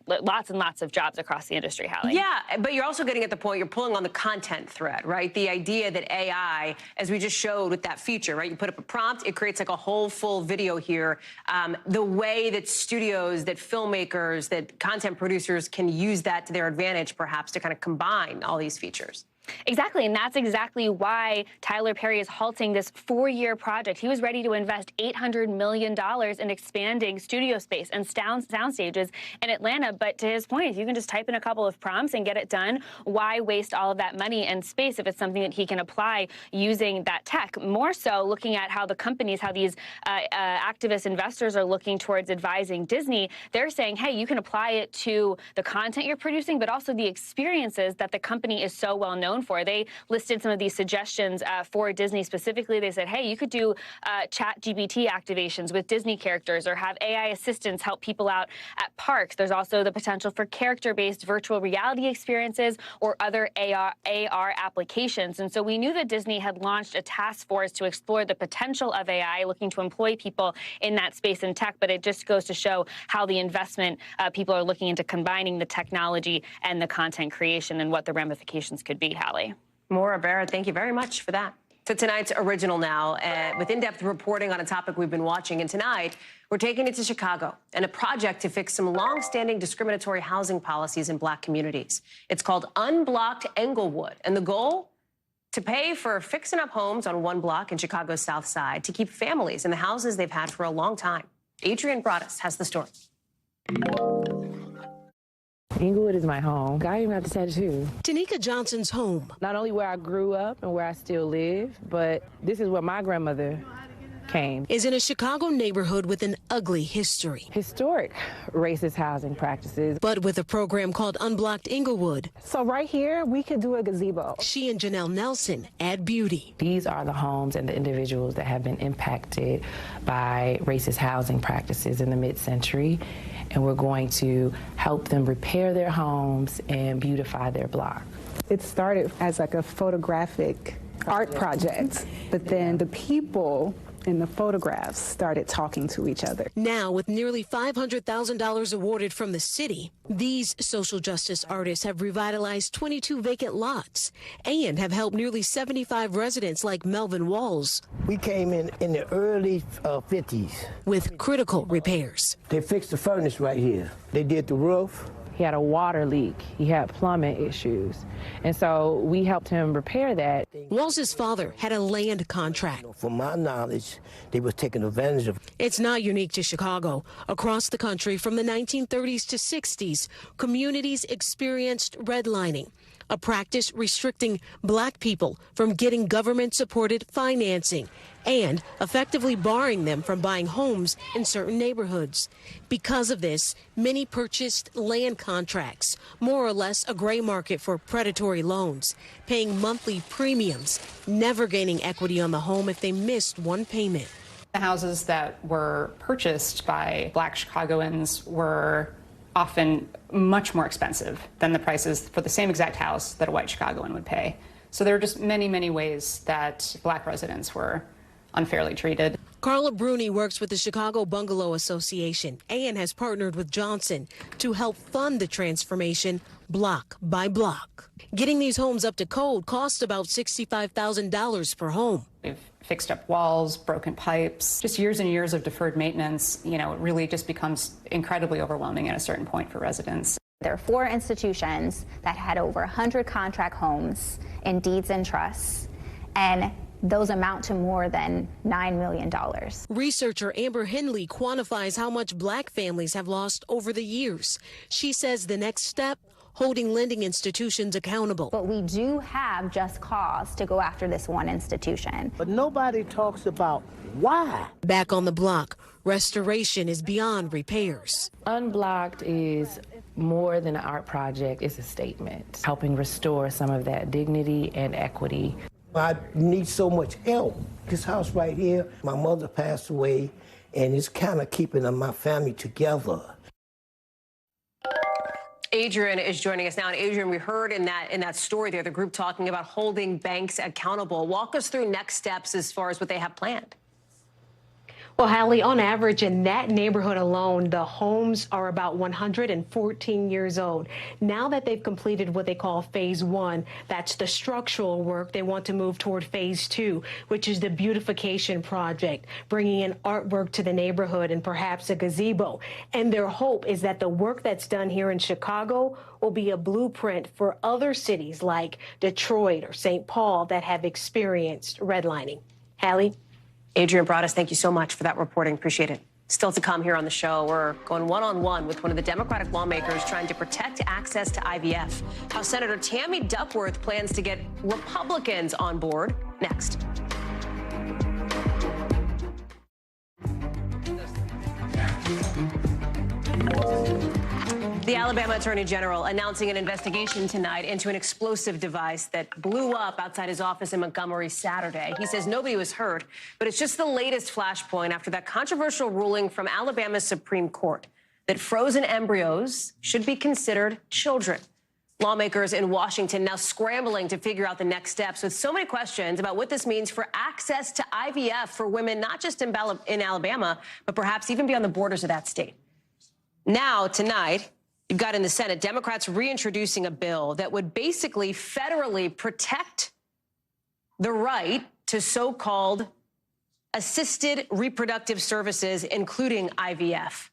lots and lots of jobs across the industry, Hallie. Yeah, but you're also getting at the point, you're pulling on the content thread, right? The idea that AI, as we just showed with that feature, right? You put up a prompt, it creates like a whole full video here. The way that studios, that filmmakers, that content producers can use that to their advantage, perhaps, to kind of combine all these features. Exactly, and that's exactly why Tyler Perry is halting this 4-year project. He was ready to invest $800 million in expanding studio space and sound stages in Atlanta, but to his point, if you can just type in a couple of prompts and get it done, why waste all of that money and space if it's something that he can apply using that tech? More so looking at how the companies, how these activist investors are looking towards advising Disney, they're saying, hey, you can apply it to the content you're producing, but also the experiences that the company is so well known for. They listed some of these suggestions for Disney specifically. They said, hey, you could do chat GPT activations with Disney characters, or have AI assistants help people out at parks. There's also the potential for character-based virtual reality experiences or other AR applications. And so we knew that Disney had launched a task force to explore the potential of AI, looking to employ people in that space and tech, but it just goes to show how the investment people are looking into combining the technology and the content creation and what the ramifications could be. Hallie. Maura Barrett, thank you very much for that. So tonight's original now, with in-depth reporting on a topic we've been watching. And tonight, we're taking it to Chicago and a project to fix some long-standing discriminatory housing policies in Black communities. It's called Unblocked Englewood. And the goal? To pay for fixing up homes on one block in Chicago's South Side to keep families in the houses they've had for a long time. Adrian Broaddus has the story. Englewood is my home. I even have the tattoo. Tanika Johnson's home. Not only where I grew up and where I still live, but this is where my grandmother came. Is in a Chicago neighborhood with an ugly history. Historic racist housing practices. But with a program called Unblocked Englewood. So right here, we could do a gazebo. She and Janelle Nelson add beauty. These are the homes and the individuals that have been impacted by racist housing practices in the mid-century. And we're going to help them repair their homes and beautify their block. It started as like a photographic art project, but then the people in the photographs started talking to each other. Now, with nearly $500,000 awarded from the city, these social justice artists have revitalized 22 vacant lots and have helped nearly 75 residents like Melvin Walls. We came in the early 50s. With critical repairs. They fixed the furnace right here. They did the roof. He had a water leak. He had plumbing issues. And so we helped him repair that. Walls' father had a land contract. From my knowledge, they were taking advantage of it. It's not unique to Chicago. Across the country from the 1930s to 60s, communities experienced redlining, a practice restricting black people from getting government-supported financing and effectively barring them from buying homes in certain neighborhoods. Because of this, many purchased land contracts, more or less a gray market for predatory loans, paying monthly premiums, never gaining equity on the home if they missed one payment. The houses that were purchased by black Chicagoans were often much more expensive than the prices for the same exact house that a white Chicagoan would pay. So there are just many, many ways that black residents were unfairly treated. Carla Bruni works with the Chicago Bungalow Association and has partnered with Johnson to help fund the transformation block by block. Getting these homes up to code costs about $65,000 per home. We've fixed up walls, broken pipes, just years and years of deferred maintenance. You know, it really just becomes incredibly overwhelming at a certain point for residents. There are 4 institutions that had over 100 contract homes in deeds and trusts, and those amount to more than $9 million. Researcher Amber Henley quantifies how much black families have lost over the years. She says the next step, holding lending institutions accountable. But we do have just cause to go after this one institution. But nobody talks about why. Back on the block, restoration is beyond repairs. Unblocked is more than an art project. It's a statement, helping restore some of that dignity and equity. I need so much help. This house right here, my mother passed away, and it's kind of keeping my family together. Adrian is joining us now. And Adrian, we heard in that story there, the group talking about holding banks accountable. Walk us through next steps as far as what they have planned. Well, Hallie, on average in that neighborhood alone, the homes are about 114 years old. Now that they've completed what they call phase 1, that's the structural work, they want to move toward phase 2, which is the beautification project, bringing in artwork to the neighborhood and perhaps a gazebo. And their hope is that the work that's done here in Chicago will be a blueprint for other cities like Detroit or St. Paul that have experienced redlining. Hallie? Adrian Broaddus, thank you so much for that reporting. Appreciate it. Still to come here on the show, we're going one-on-one with one of the Democratic lawmakers trying to protect access to IVF. How Senator Tammy Duckworth plans to get Republicans on board next. The Alabama Attorney General announcing an investigation tonight into an explosive device that blew up outside his office in Montgomery Saturday. He says nobody was hurt, but it's just the latest flashpoint after that controversial ruling from Alabama's Supreme Court that frozen embryos should be considered children. Lawmakers in Washington now scrambling to figure out the next steps with so many questions about what this means for access to IVF for women, not just in Alabama, but perhaps even beyond the borders of that state. Now, tonight, you've got in the Senate, Democrats reintroducing a bill that would basically federally protect the right to so-called assisted reproductive services, including IVF.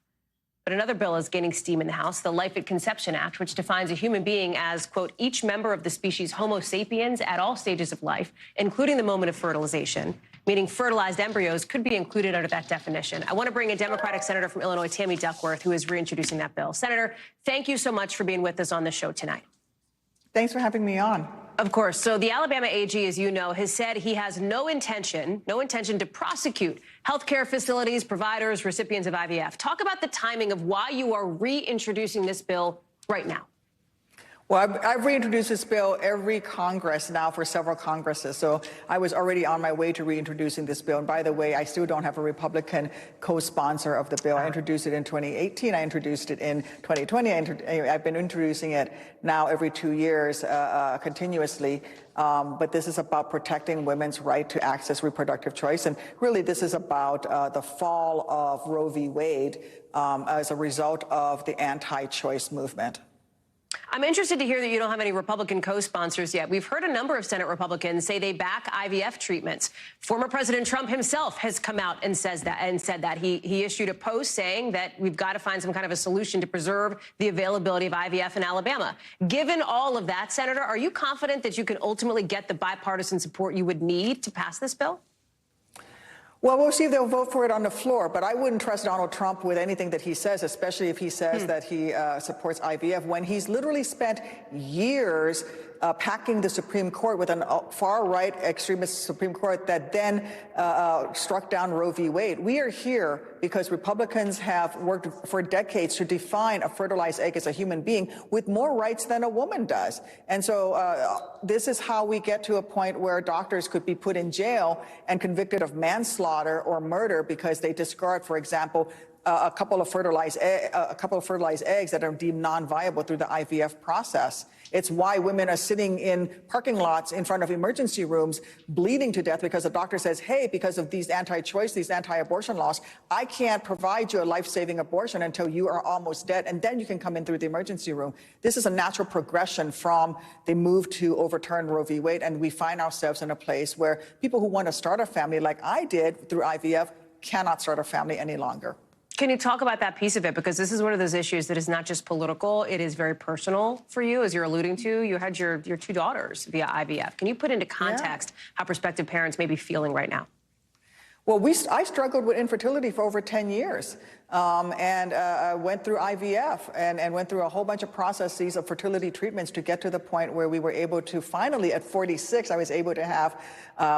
But another bill is gaining steam in the House, the Life at Conception Act, which defines a human being as, quote, each member of the species Homo sapiens at all stages of life, including the moment of fertilization. meaning fertilized embryos could be included under that definition. I want to bring in Democratic Senator from Illinois, Tammy Duckworth, who is reintroducing that bill. Senator, thank you so much for being with us on the show tonight. Thanks for having me on. Of course. So the Alabama AG, as you know, has said he has no intention to prosecute healthcare facilities, providers, recipients of IVF. Talk about the timing of why you are reintroducing this bill right now. Well, I've reintroduced this bill every Congress now for several Congresses. So I was already on my way to reintroducing this bill. And by the way, I still don't have a Republican co-sponsor of the bill. I introduced it in 2018. I introduced it in 2020. I've been introducing it now every 2 years continuously. But this is about protecting women's right to access reproductive choice. And really, this is about the fall of Roe v. Wade as a result of the anti-choice movement. I'm interested to hear that you don't have any Republican co-sponsors yet. We've heard a number of Senate Republicans say they back IVF treatments. Former President Trump himself has come out and said that he issued a post saying that we've got to find some kind of a solution to preserve the availability of IVF in Alabama. Given all of that, Senator, are you confident that you can ultimately get the bipartisan support you would need to pass this bill? Well, we'll see if they'll vote for it on the floor, but I wouldn't trust Donald Trump with anything that he says, especially if he says that he supports IVF, when he's literally spent years packing the Supreme Court with a far-right extremist Supreme Court that then struck down Roe v. Wade. We are here because Republicans have worked for decades to define a fertilized egg as a human being with more rights than a woman does. And so this is how we get to a point where doctors could be put in jail and convicted of manslaughter or murder because they discard, for example, a couple of fertilized eggs that are deemed non-viable through the IVF process. It's why women are sitting in parking lots in front of emergency rooms bleeding to death because the doctor says, hey, because of these anti-choice, these anti-abortion laws, I can't provide you a life-saving abortion until you are almost dead, and then you can come in through the emergency room. This is a natural progression from the move to overturn Roe v. Wade, and we find ourselves in a place where people who want to start a family like I did through IVF cannot start a family any longer. Can you talk about that piece of it? Because this is one of those issues that is not just political, it is very personal for you, as you're alluding to. You had your two daughters via IVF. Can you put into context how prospective parents may be feeling right now? Well, I struggled with infertility for over 10 years and went through IVF and went through a whole bunch of processes of fertility treatments to get to the point where we were able to finally, at 46, I was able to have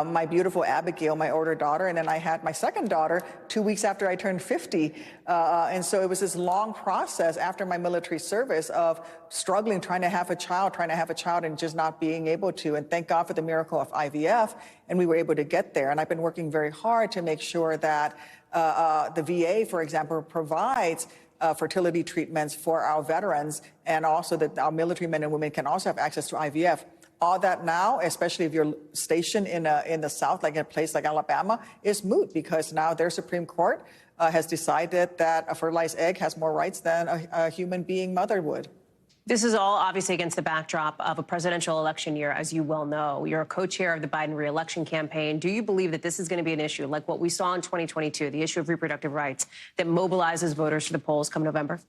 my beautiful Abigail, my older daughter, and then I had my second daughter 2 weeks after I turned 50. And so it was this long process after my military service of struggling, trying to have a child, and just not being able to. And thank God for the miracle of IVF, and we were able to get there. And I've been working very hard to make sure that the VA, for example, provides fertility treatments for our veterans, and also that our military men and women can also have access to IVF. All that now, especially if you're stationed in the South, like in a place like Alabama, is moot because now their Supreme Court has decided that a fertilized egg has more rights than a human being mother would. This is all obviously against the backdrop of a presidential election year, as you well know. You're a co-chair of the Biden re-election campaign. Do you believe that this is going to be an issue like what we saw in 2022, the issue of reproductive rights, that mobilizes voters to the polls come November?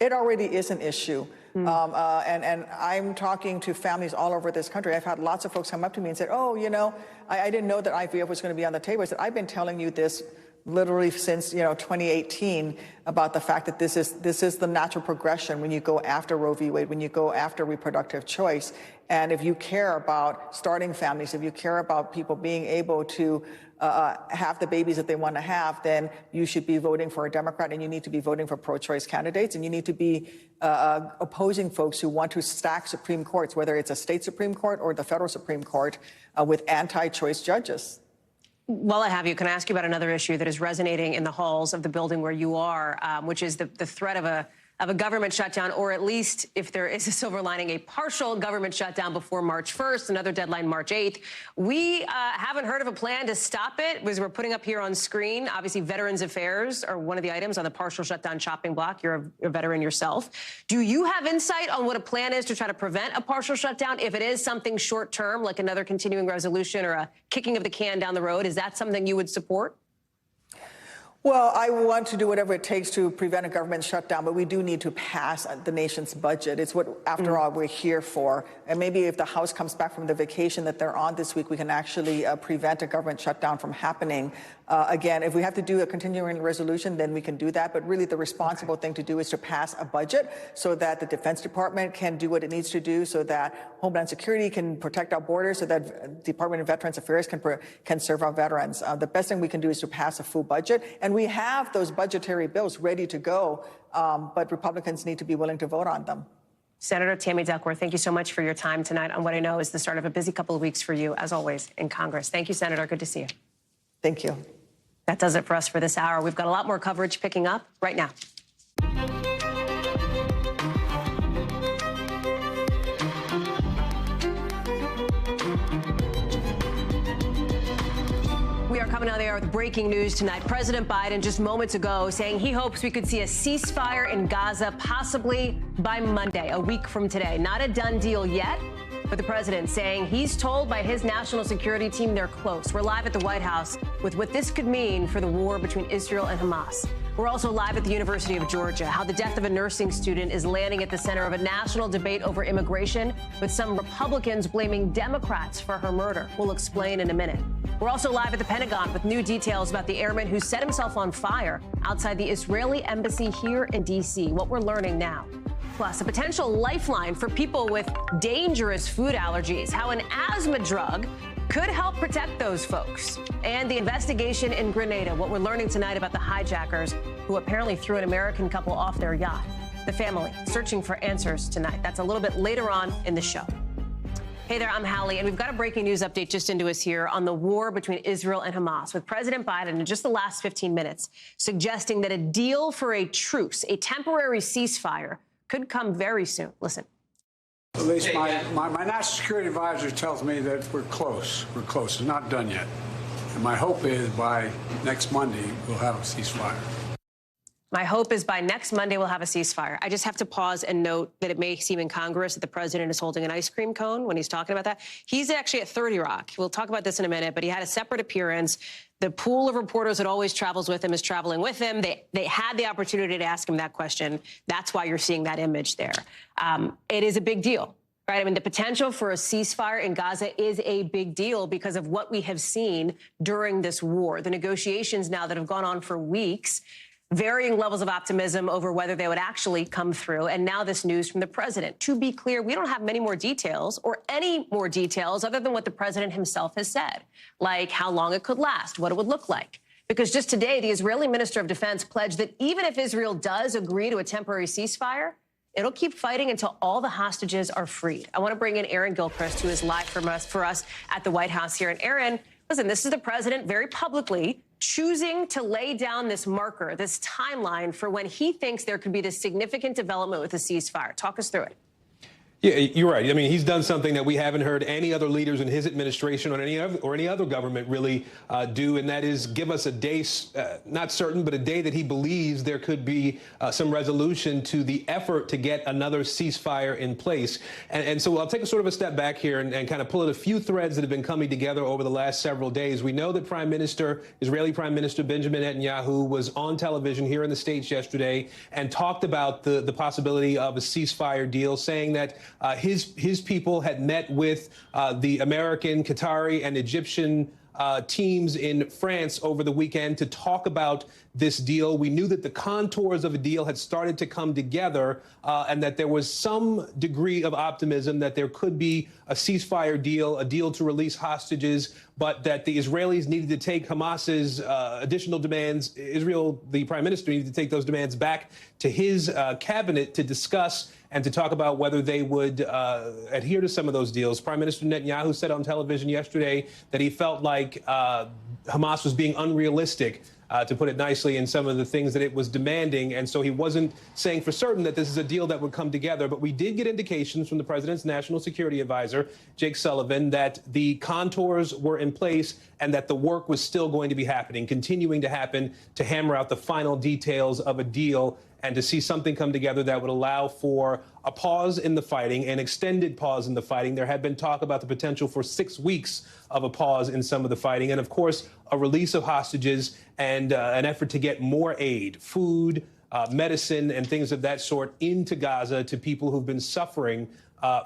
It already is an issue. And I'm talking to families all over this country. I've had lots of folks come up to me and said, oh, you know, I didn't know that IVF was going to be on the table. I said, I've been telling you this literally since 2018 about the fact that this is the natural progression when you go after Roe v. Wade, when you go after reproductive choice. And if you care about starting families, if you care about people being able to have the babies that they want to have, then you should be voting for a Democrat, and you need to be voting for pro-choice candidates, and you need to be opposing folks who want to stack Supreme Courts, whether it's a state Supreme Court or the federal Supreme Court, with anti-choice judges. While I have you, can I ask you about another issue that is resonating in the halls of the building where you are, which is the threat of a government shutdown, or at least, if there is a silver lining, a partial government shutdown before March 1st, another deadline March 8th. We haven't heard of a plan to stop it, as we're putting up here on screen. Obviously, Veterans Affairs are one of the items on the partial shutdown chopping block. You're a veteran yourself. Do you have insight on what a plan is to try to prevent a partial shutdown? If it is something short term, like another continuing resolution or a kicking of the can down the road, is that something you would support? Well, I want to do whatever it takes to prevent a government shutdown, but we do need to pass the nation's budget. It's what, after all, we're here for. And maybe if the House comes back from the vacation that they're on this week, we can actually prevent a government shutdown from happening. Again, if we have to do a continuing resolution, then we can do that. But really, the responsible thing to do is to pass a budget so that the Defense Department can do what it needs to do, so that Homeland Security can protect our borders, so that Department of Veterans Affairs can serve our veterans. The best thing we can do is to pass a full budget. And we have those budgetary bills ready to go, but Republicans need to be willing to vote on them. Senator Tammy Duckworth, thank you so much for your time tonight on what I know is the start of a busy couple of weeks for you, as always, in Congress. Thank you, Senator. Good to see you. Thank you. That does it for us for this hour. We've got a lot more coverage picking up right now. We are coming out there with breaking news tonight. President Biden just moments ago saying he hopes we could see a ceasefire in Gaza possibly by Monday, a week from today. Not a done deal yet, but the president saying he's told by his national security team they're close. We're live at the White House with what this could mean for the war between Israel and Hamas. We're also live at the University of Georgia, how the death of a nursing student is landing at the center of a national debate over immigration, with some Republicans blaming Democrats for her murder. We'll explain in a minute. We're also live at the Pentagon with new details about the airman who set himself on fire outside the Israeli embassy here in D.C., what we're learning now. Plus, a potential lifeline for people with dangerous food allergies, how an asthma drug could help protect those folks. And the investigation in Grenada, what we're learning tonight about the hijackers who apparently threw an American couple off their yacht. The family searching for answers tonight. That's a little bit later on in the show. Hey there, I'm Hallie, and we've got a breaking news update just into us here on the war between Israel and Hamas, with President Biden in just the last 15 minutes suggesting that a deal for a truce, a temporary ceasefire, could come very soon. Listen. At least my national security advisor tells me that we're close. We're close. It's not done yet. And my hope is by next Monday, we'll have a ceasefire. My hope is by next Monday, we'll have a ceasefire. I just have to pause and note that it may seem incongruous that the president is holding an ice cream cone when he's talking about that. He's actually at 30 Rock. We'll talk about this in a minute, but he had a separate appearance. The pool of reporters that always travels with him is traveling with him. They had the opportunity to ask him that question. That's why you're seeing that image there. It is a big deal, right? I mean, the potential for a ceasefire in Gaza is a big deal because of what we have seen during this war. The negotiations now that have gone on for weeks, varying levels of optimism over whether they would actually come through. And now this news from the president. To be clear, we don't have many more details or any more details other than what the president himself has said, like how long it could last, what it would look like. Because just today, the Israeli Minister of Defense pledged that even if Israel does agree to a temporary ceasefire, it'll keep fighting until all the hostages are freed. I want to bring in Aaron Gilchrist, who is live for us at the White House here. And Aaron, listen, this is the president very publicly choosing to lay down this marker, this timeline for when he thinks there could be this significant development with a ceasefire. Talk us through it. Yeah, you're right. I mean, he's done something that we haven't heard any other leaders in his administration or any other government really do, and that is give us a day, not certain, but a day that he believes there could be some resolution to the effort to get another ceasefire in place. And so I'll take a sort of a step back here and kind of pull at a few threads that have been coming together over the last several days. We know that Israeli Prime Minister Benjamin Netanyahu was on television here in the States yesterday and talked about the possibility of a ceasefire deal, saying that his people had met with the American, Qatari, and Egyptian teams in France over the weekend to talk about this deal. We knew that the contours of a deal had started to come together and that there was some degree of optimism that there could be a ceasefire deal, a deal to release hostages, but that the Israelis needed to take Hamas's additional demands. Israel, the prime minister, needed to take those demands back to his cabinet to discuss and to talk about whether they would adhere to some of those deals. Prime Minister Netanyahu said on television yesterday that he felt like Hamas was being unrealistic, to put it nicely, in some of the things that it was demanding. And so he wasn't saying for certain that this is a deal that would come together. But we did get indications from the president's national security advisor, Jake Sullivan, that the contours were in place and that the work was still going to be happening, continuing to happen, to hammer out the final details of a deal. and to see something come together that would allow for a pause in the fighting, an extended pause in the fighting. There had been talk about the potential for 6 weeks of a pause in some of the fighting, and of course, a release of hostages and an effort to get more aid, food, medicine, and things of that sort into Gaza to people who've been suffering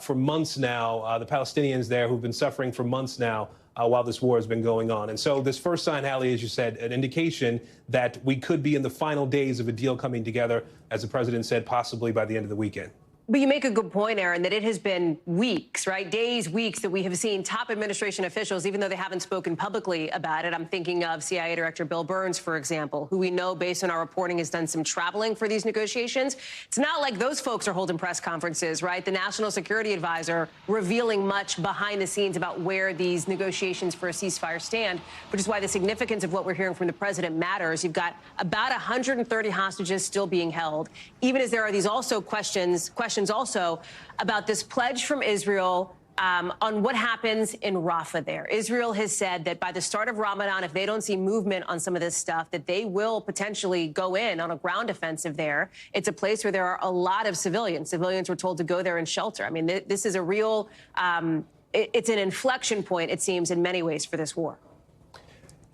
for months now, the Palestinians there who've been suffering for months now while this war has been going on. And so this first sign, Hallie, as you said, an indication that we could be in the final days of a deal coming together, as the president said, possibly by the end of the weekend. But you make a good point, Aaron, that it has been weeks, right? Days, weeks that we have seen top administration officials, even though they haven't spoken publicly about it. I'm thinking of CIA Director Bill Burns, for example, who we know, based on our reporting, has done some traveling for these negotiations. It's not like those folks are holding press conferences, right? The National Security Advisor revealing much behind the scenes about where these negotiations for a ceasefire stand, which is why the significance of what we're hearing from the president matters. You've got about 130 hostages still being held, even as there are these also questions also about this pledge from Israel on what happens in Rafah there. Israel has said that by the start of Ramadan, if they don't see movement on some of this stuff, that they will potentially go in on a ground offensive there. It's a place where there are a lot of civilians. Civilians were told to go there and shelter. I mean, this is a real, it's an inflection point, it seems, in many ways for this war.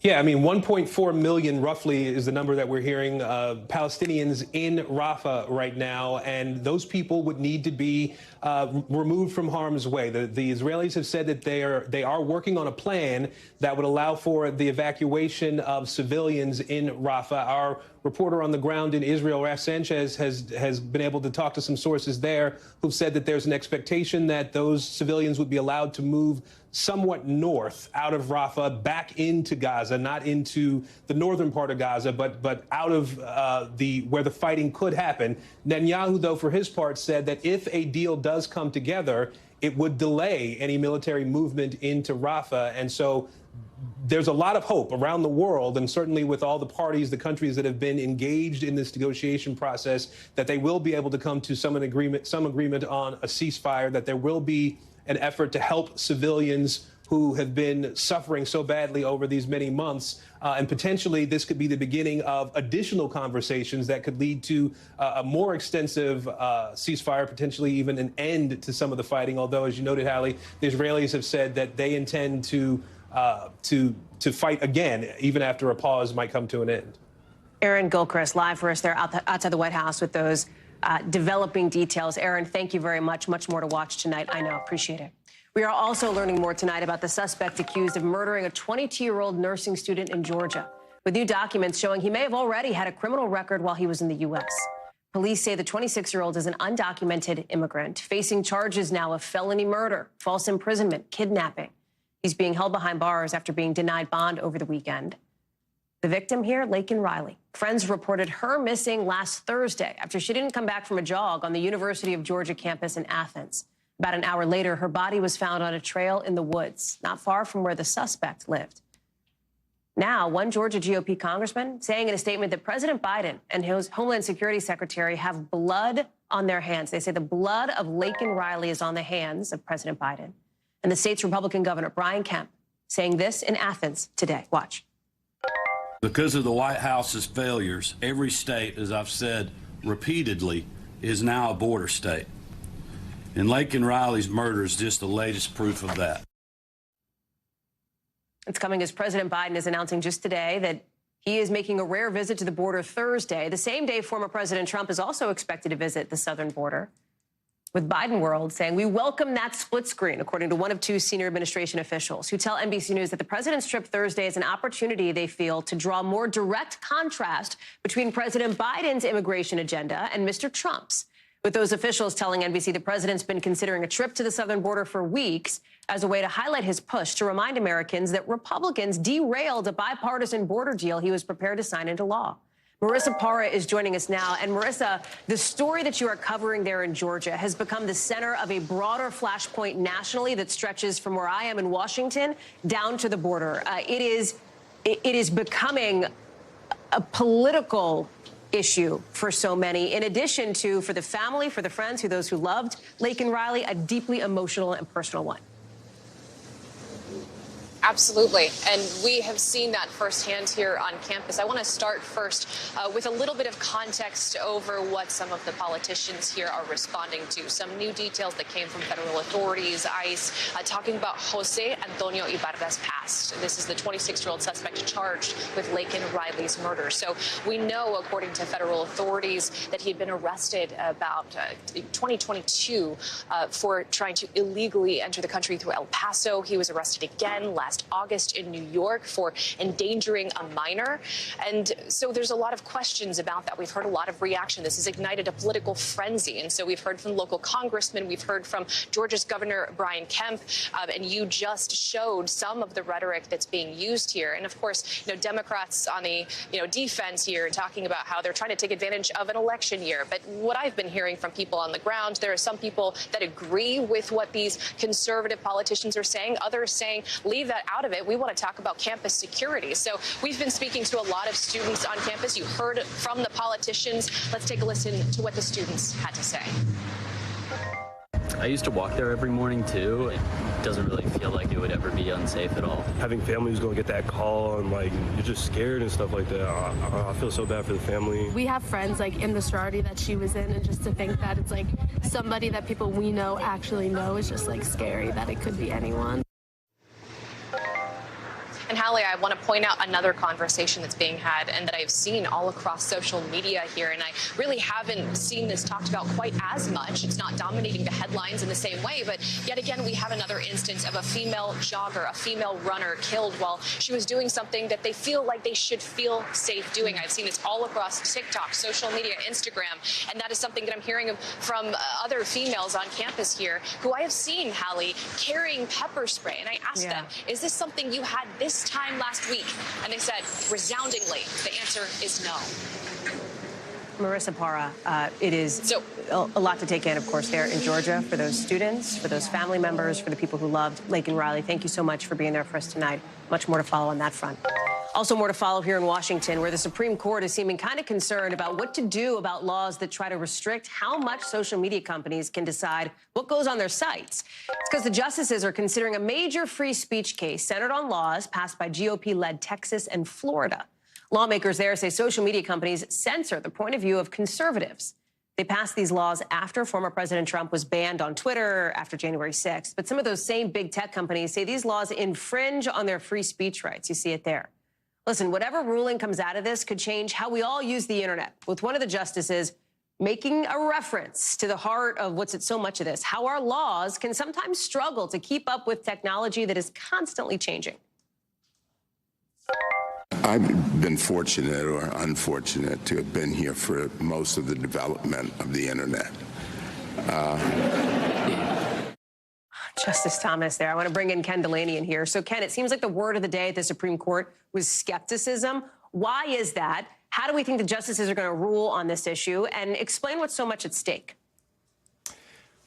Yeah, I mean, 1.4 million roughly is the number that we're hearing Palestinians in Rafah right now, and those people would need to be removed from harm's way. The Israelis have said that they are working on a plan that would allow for the evacuation of civilians in Rafah. Our reporter on the ground in Israel, Raf Sanchez, has been able to talk to some sources there who've said that there's an expectation that those civilians would be allowed to move somewhat north out of Rafah back into Gaza, not into the northern part of Gaza, but out of where the fighting could happen. Netanyahu, though, for his part, said that if a deal does come together, it would delay any military movement into Rafah. And so there's a lot of hope around the world, and certainly with all the parties, the countries that have been engaged in this negotiation process, that they will be able to come to some agreement on a ceasefire, that there will be an effort to help civilians who have been suffering so badly over these many months. And potentially this could be the beginning of additional conversations that could lead to a more extensive ceasefire, potentially even an end to some of the fighting. Although, as you noted, Hallie, the Israelis have said that they intend to fight again, even after a pause might come to an end. Aaron Gilchrist, live for us there outside the White House with those developing details. Aaron, thank you very much. Much more to watch tonight. I know. Appreciate it. We are also learning more tonight about the suspect accused of murdering a 22-year-old nursing student in Georgia, with new documents showing he may have already had a criminal record while he was in the U.S. Police say the 26-year-old is an undocumented immigrant facing charges now of felony murder, false imprisonment, kidnapping. He's being held behind bars after being denied bond over the weekend. The victim here, Laken Riley. Friends reported her missing last Thursday after she didn't come back from a jog on the University of Georgia campus in Athens. About an hour later, her body was found on a trail in the woods, not far from where the suspect lived. Now, one Georgia GOP congressman saying in a statement that President Biden and his Homeland Security Secretary have blood on their hands. They say the blood of Laken Riley is on the hands of President Biden. And the state's Republican governor, Brian Kemp, saying this in Athens today. Watch. Because of the White House's failures, every state, as I've said repeatedly, is now a border state. And Laken Riley's murder is just the latest proof of that. It's coming as President Biden is announcing just today that he is making a rare visit to the border Thursday, the same day former President Trump is also expected to visit the southern border. With Biden world saying, we welcome that split screen, according to one of two senior administration officials who tell NBC News that the president's trip Thursday is an opportunity, they feel, to draw more direct contrast between President Biden's immigration agenda and Mr. Trump's. With those officials telling NBC the president's been considering a trip to the southern border for weeks as a way to highlight his push to remind Americans that Republicans derailed a bipartisan border deal he was prepared to sign into law. Marissa Parra is joining us now. And Marissa, the story that you are covering there in Georgia has become the center of a broader flashpoint nationally that stretches from where I am in Washington down to the border. It is becoming a political issue for so many, in addition to, for the family, for the friends, for those who loved Laken Riley, a deeply emotional and personal one. Absolutely. And we have seen that firsthand here on campus. I want to start first with a little bit of context over what some of the politicians here are responding to. Some new details that came from federal authorities, ICE, talking about Jose Antonio Ibarra's past. This is the 26-year-old suspect charged with Laken Riley's murder. So we know, according to federal authorities, that he had been arrested about 2022 for trying to illegally enter the country through El Paso. He was arrested again last August in New York for endangering a minor. And so there's a lot of questions about that. We've heard a lot of reaction. This has ignited a political frenzy. And so we've heard from local congressmen. We've heard from Georgia's Governor Brian Kemp. And you just showed some of the rhetoric that's being used here. And of course, Democrats on the defense here talking about how they're trying to take advantage of an election year. But what I've been hearing from people on the ground, there are some people that agree with what these conservative politicians are saying. Others saying, leave that out of it. We want to talk about campus security. So we've been speaking to a lot of students on campus. You heard from the politicians. Let's take a listen to what the students had to say. I used to walk there every morning too. It doesn't really feel like it would ever be unsafe at all. Having family who's going to get that call and you're just scared and stuff like that. I feel so bad for the family. We have friends in the sorority that she was in, and just to think that it's somebody that people we know actually know is just scary that it could be anyone. And Hallie, I want to point out another conversation that's being had and that I've seen all across social media here. And I really haven't seen this talked about quite as much. It's not dominating the headlines in the same way. But yet again, we have another instance of a female jogger, a female runner killed while she was doing something that they feel like they should feel safe doing. I've seen this all across TikTok, social media, Instagram. And that is something that I'm hearing from other females on campus here who I have seen, Hallie, carrying pepper spray. And I asked them, is this something you had this time last week? And they said resoundingly, the answer is no. Marissa Parra, it is a lot to take in, of course, there in Georgia for those students, for those family members, for the people who loved Laken Riley. Thank you so much for being there for us tonight. Much more to follow on that front. Also more to follow here in Washington, where the Supreme Court is seeming kind of concerned about what to do about laws that try to restrict how much social media companies can decide what goes on their sites. It's because the justices are considering a major free speech case centered on laws passed by GOP-led Texas and Florida. Lawmakers there say social media companies censor the point of view of conservatives. They passed these laws after former President Trump was banned on Twitter after January 6th. But some of those same big tech companies say these laws infringe on their free speech rights. You see it there. Listen, whatever ruling comes out of this could change how we all use the internet, with one of the justices making a reference to the heart of what's at so much of this, how our laws can sometimes struggle to keep up with technology that is constantly changing. I've been fortunate or unfortunate to have been here for most of the development of the internet. Justice Thomas there. I want to bring in Ken Delaney in here. So, Ken, it seems like the word of the day at the Supreme Court was skepticism. Why is that? How do we think the justices are going to rule on this issue? And explain what's so much at stake.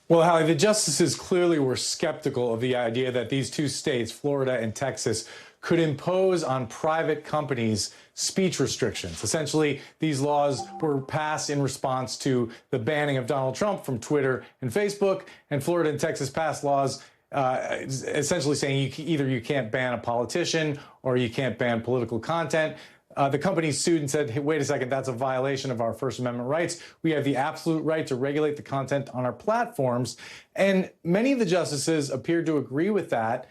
Well, Hallie, the justices clearly were skeptical of the idea that these two states, Florida and Texas, could impose on private companies speech restrictions. Essentially, these laws were passed in response to the banning of Donald Trump from Twitter and Facebook, and Florida and Texas passed laws essentially saying either you can't ban a politician or you can't ban political content. The company sued and said, hey, wait a second, that's a violation of our First Amendment rights. We have the absolute right to regulate the content on our platforms. And many of the justices appeared to agree with that.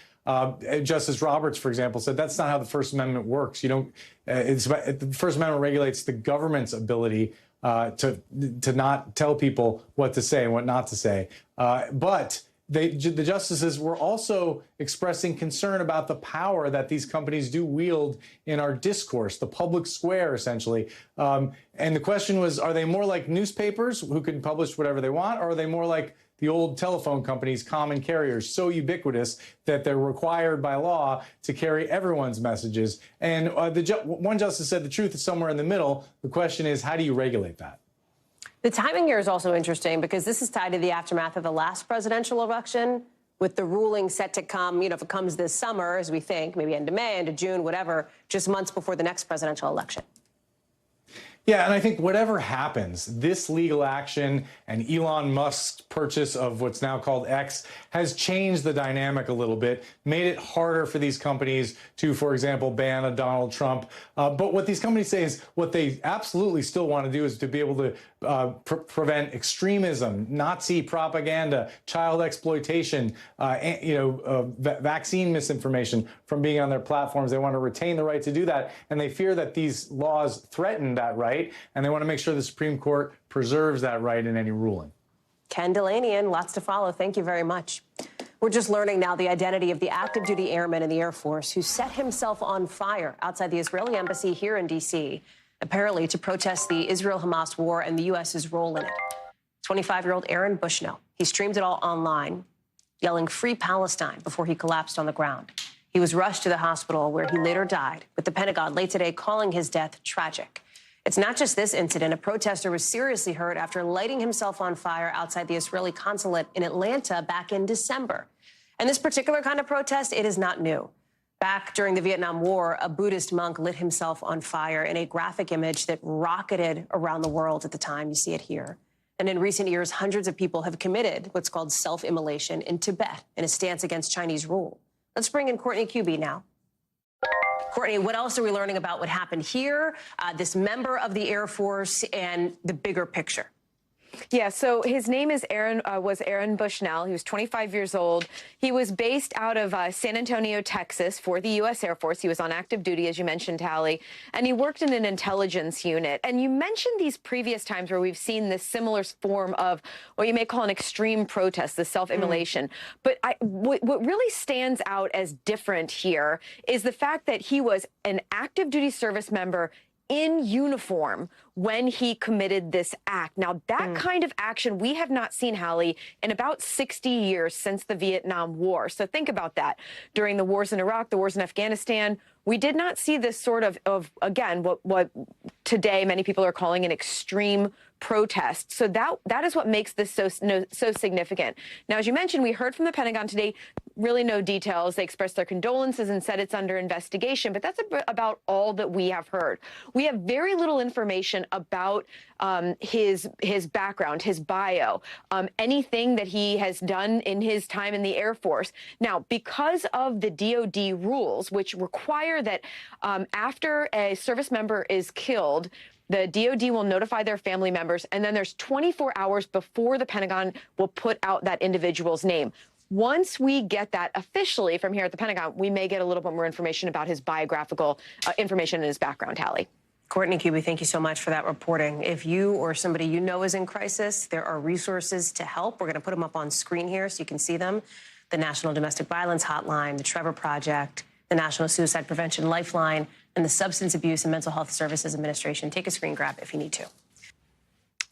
Justice Roberts, for example, said that's not how the First Amendment works. You don't. The First Amendment regulates the government's ability to not tell people what to say and what not to say. But the justices were also expressing concern about the power that these companies do wield in our discourse, the public square, essentially. And the question was, are they more like newspapers who can publish whatever they want, or are they more like the old telephone companies, common carriers, so ubiquitous that they're required by law to carry everyone's messages? And one justice said the truth is somewhere in the middle. The question is, how do you regulate that? The timing here is also interesting because this is tied to the aftermath of the last presidential election, with the ruling set to come, if it comes this summer, as we think, maybe end of May, end of June, whatever, just months before the next presidential election. Yeah, and I think whatever happens, this legal action and Elon Musk's purchase of what's now called X has changed the dynamic a little bit, made it harder for these companies to, for example, ban a Donald Trump. But what these companies say is what they absolutely still want to do is to be able to prevent extremism, Nazi propaganda, child exploitation, vaccine misinformation from being on their platforms. They want to retain the right to do that, and they fear that these laws threaten that right. And they want to make sure the Supreme Court preserves that right in any ruling. Ken Delanian, lots to follow. Thank you very much. We're just learning now the identity of the active duty airman in the Air Force who set himself on fire outside the Israeli embassy here in D.C., apparently to protest the Israel-Hamas war and the U.S.'s role in it. 25-year-old Aaron Bushnell. He streamed it all online, yelling "Free Palestine" before he collapsed on the ground. He was rushed to the hospital where he later died, with the Pentagon late today calling his death tragic. It's not just this incident. A protester was seriously hurt after lighting himself on fire outside the Israeli consulate in Atlanta back in December. And this particular kind of protest, it is not new. Back during the Vietnam War, a Buddhist monk lit himself on fire in a graphic image that rocketed around the world at the time. You see it here. And in recent years, hundreds of people have committed what's called self-immolation in Tibet in a stance against Chinese rule. Let's bring in Courtney Kuby now. Courtney, what else are we learning about what happened here, this member of the Air Force, and the bigger picture? Yeah, so his name is was Aaron Bushnell. He was 25 years old. He was based out of San Antonio, Texas, for the U.S. Air Force. He was on active duty, as you mentioned, Hallie, and he worked in an intelligence unit. And you mentioned these previous times where we've seen this similar form of what you may call an extreme protest, the self-immolation. But what really stands out as different here is the fact that he was an active duty service member in uniform when he committed this act. Now, that kind of action we have not seen, Hallie, in about 60 years since the Vietnam War. So think about that. During the wars in Iraq, the wars in Afghanistan, we did not see this sort of again, what today many people are calling an extreme protest. So that is what makes this so significant. Now, as you mentioned, we heard from the Pentagon today, really no details. They expressed their condolences and said it's under investigation, but that's about all that we have heard. We have very little information about his background, his bio, anything that he has done in his time in the Air Force. Now, because of the DoD rules, which require that after a service member is killed, the DoD will notify their family members, and then there's 24 hours before the Pentagon will put out that individual's name. Once we get that officially from here at the Pentagon, we may get a little bit more information about his biographical information and his background, Hallie. Courtney Kuby, thank you so much for that reporting. If you or somebody you know is in crisis, there are resources to help. We're going to put them up on screen here so you can see them. The National Domestic Violence Hotline, the Trevor Project, the National Suicide Prevention Lifeline, and the Substance Abuse and Mental Health Services Administration. Take a screen grab if you need to.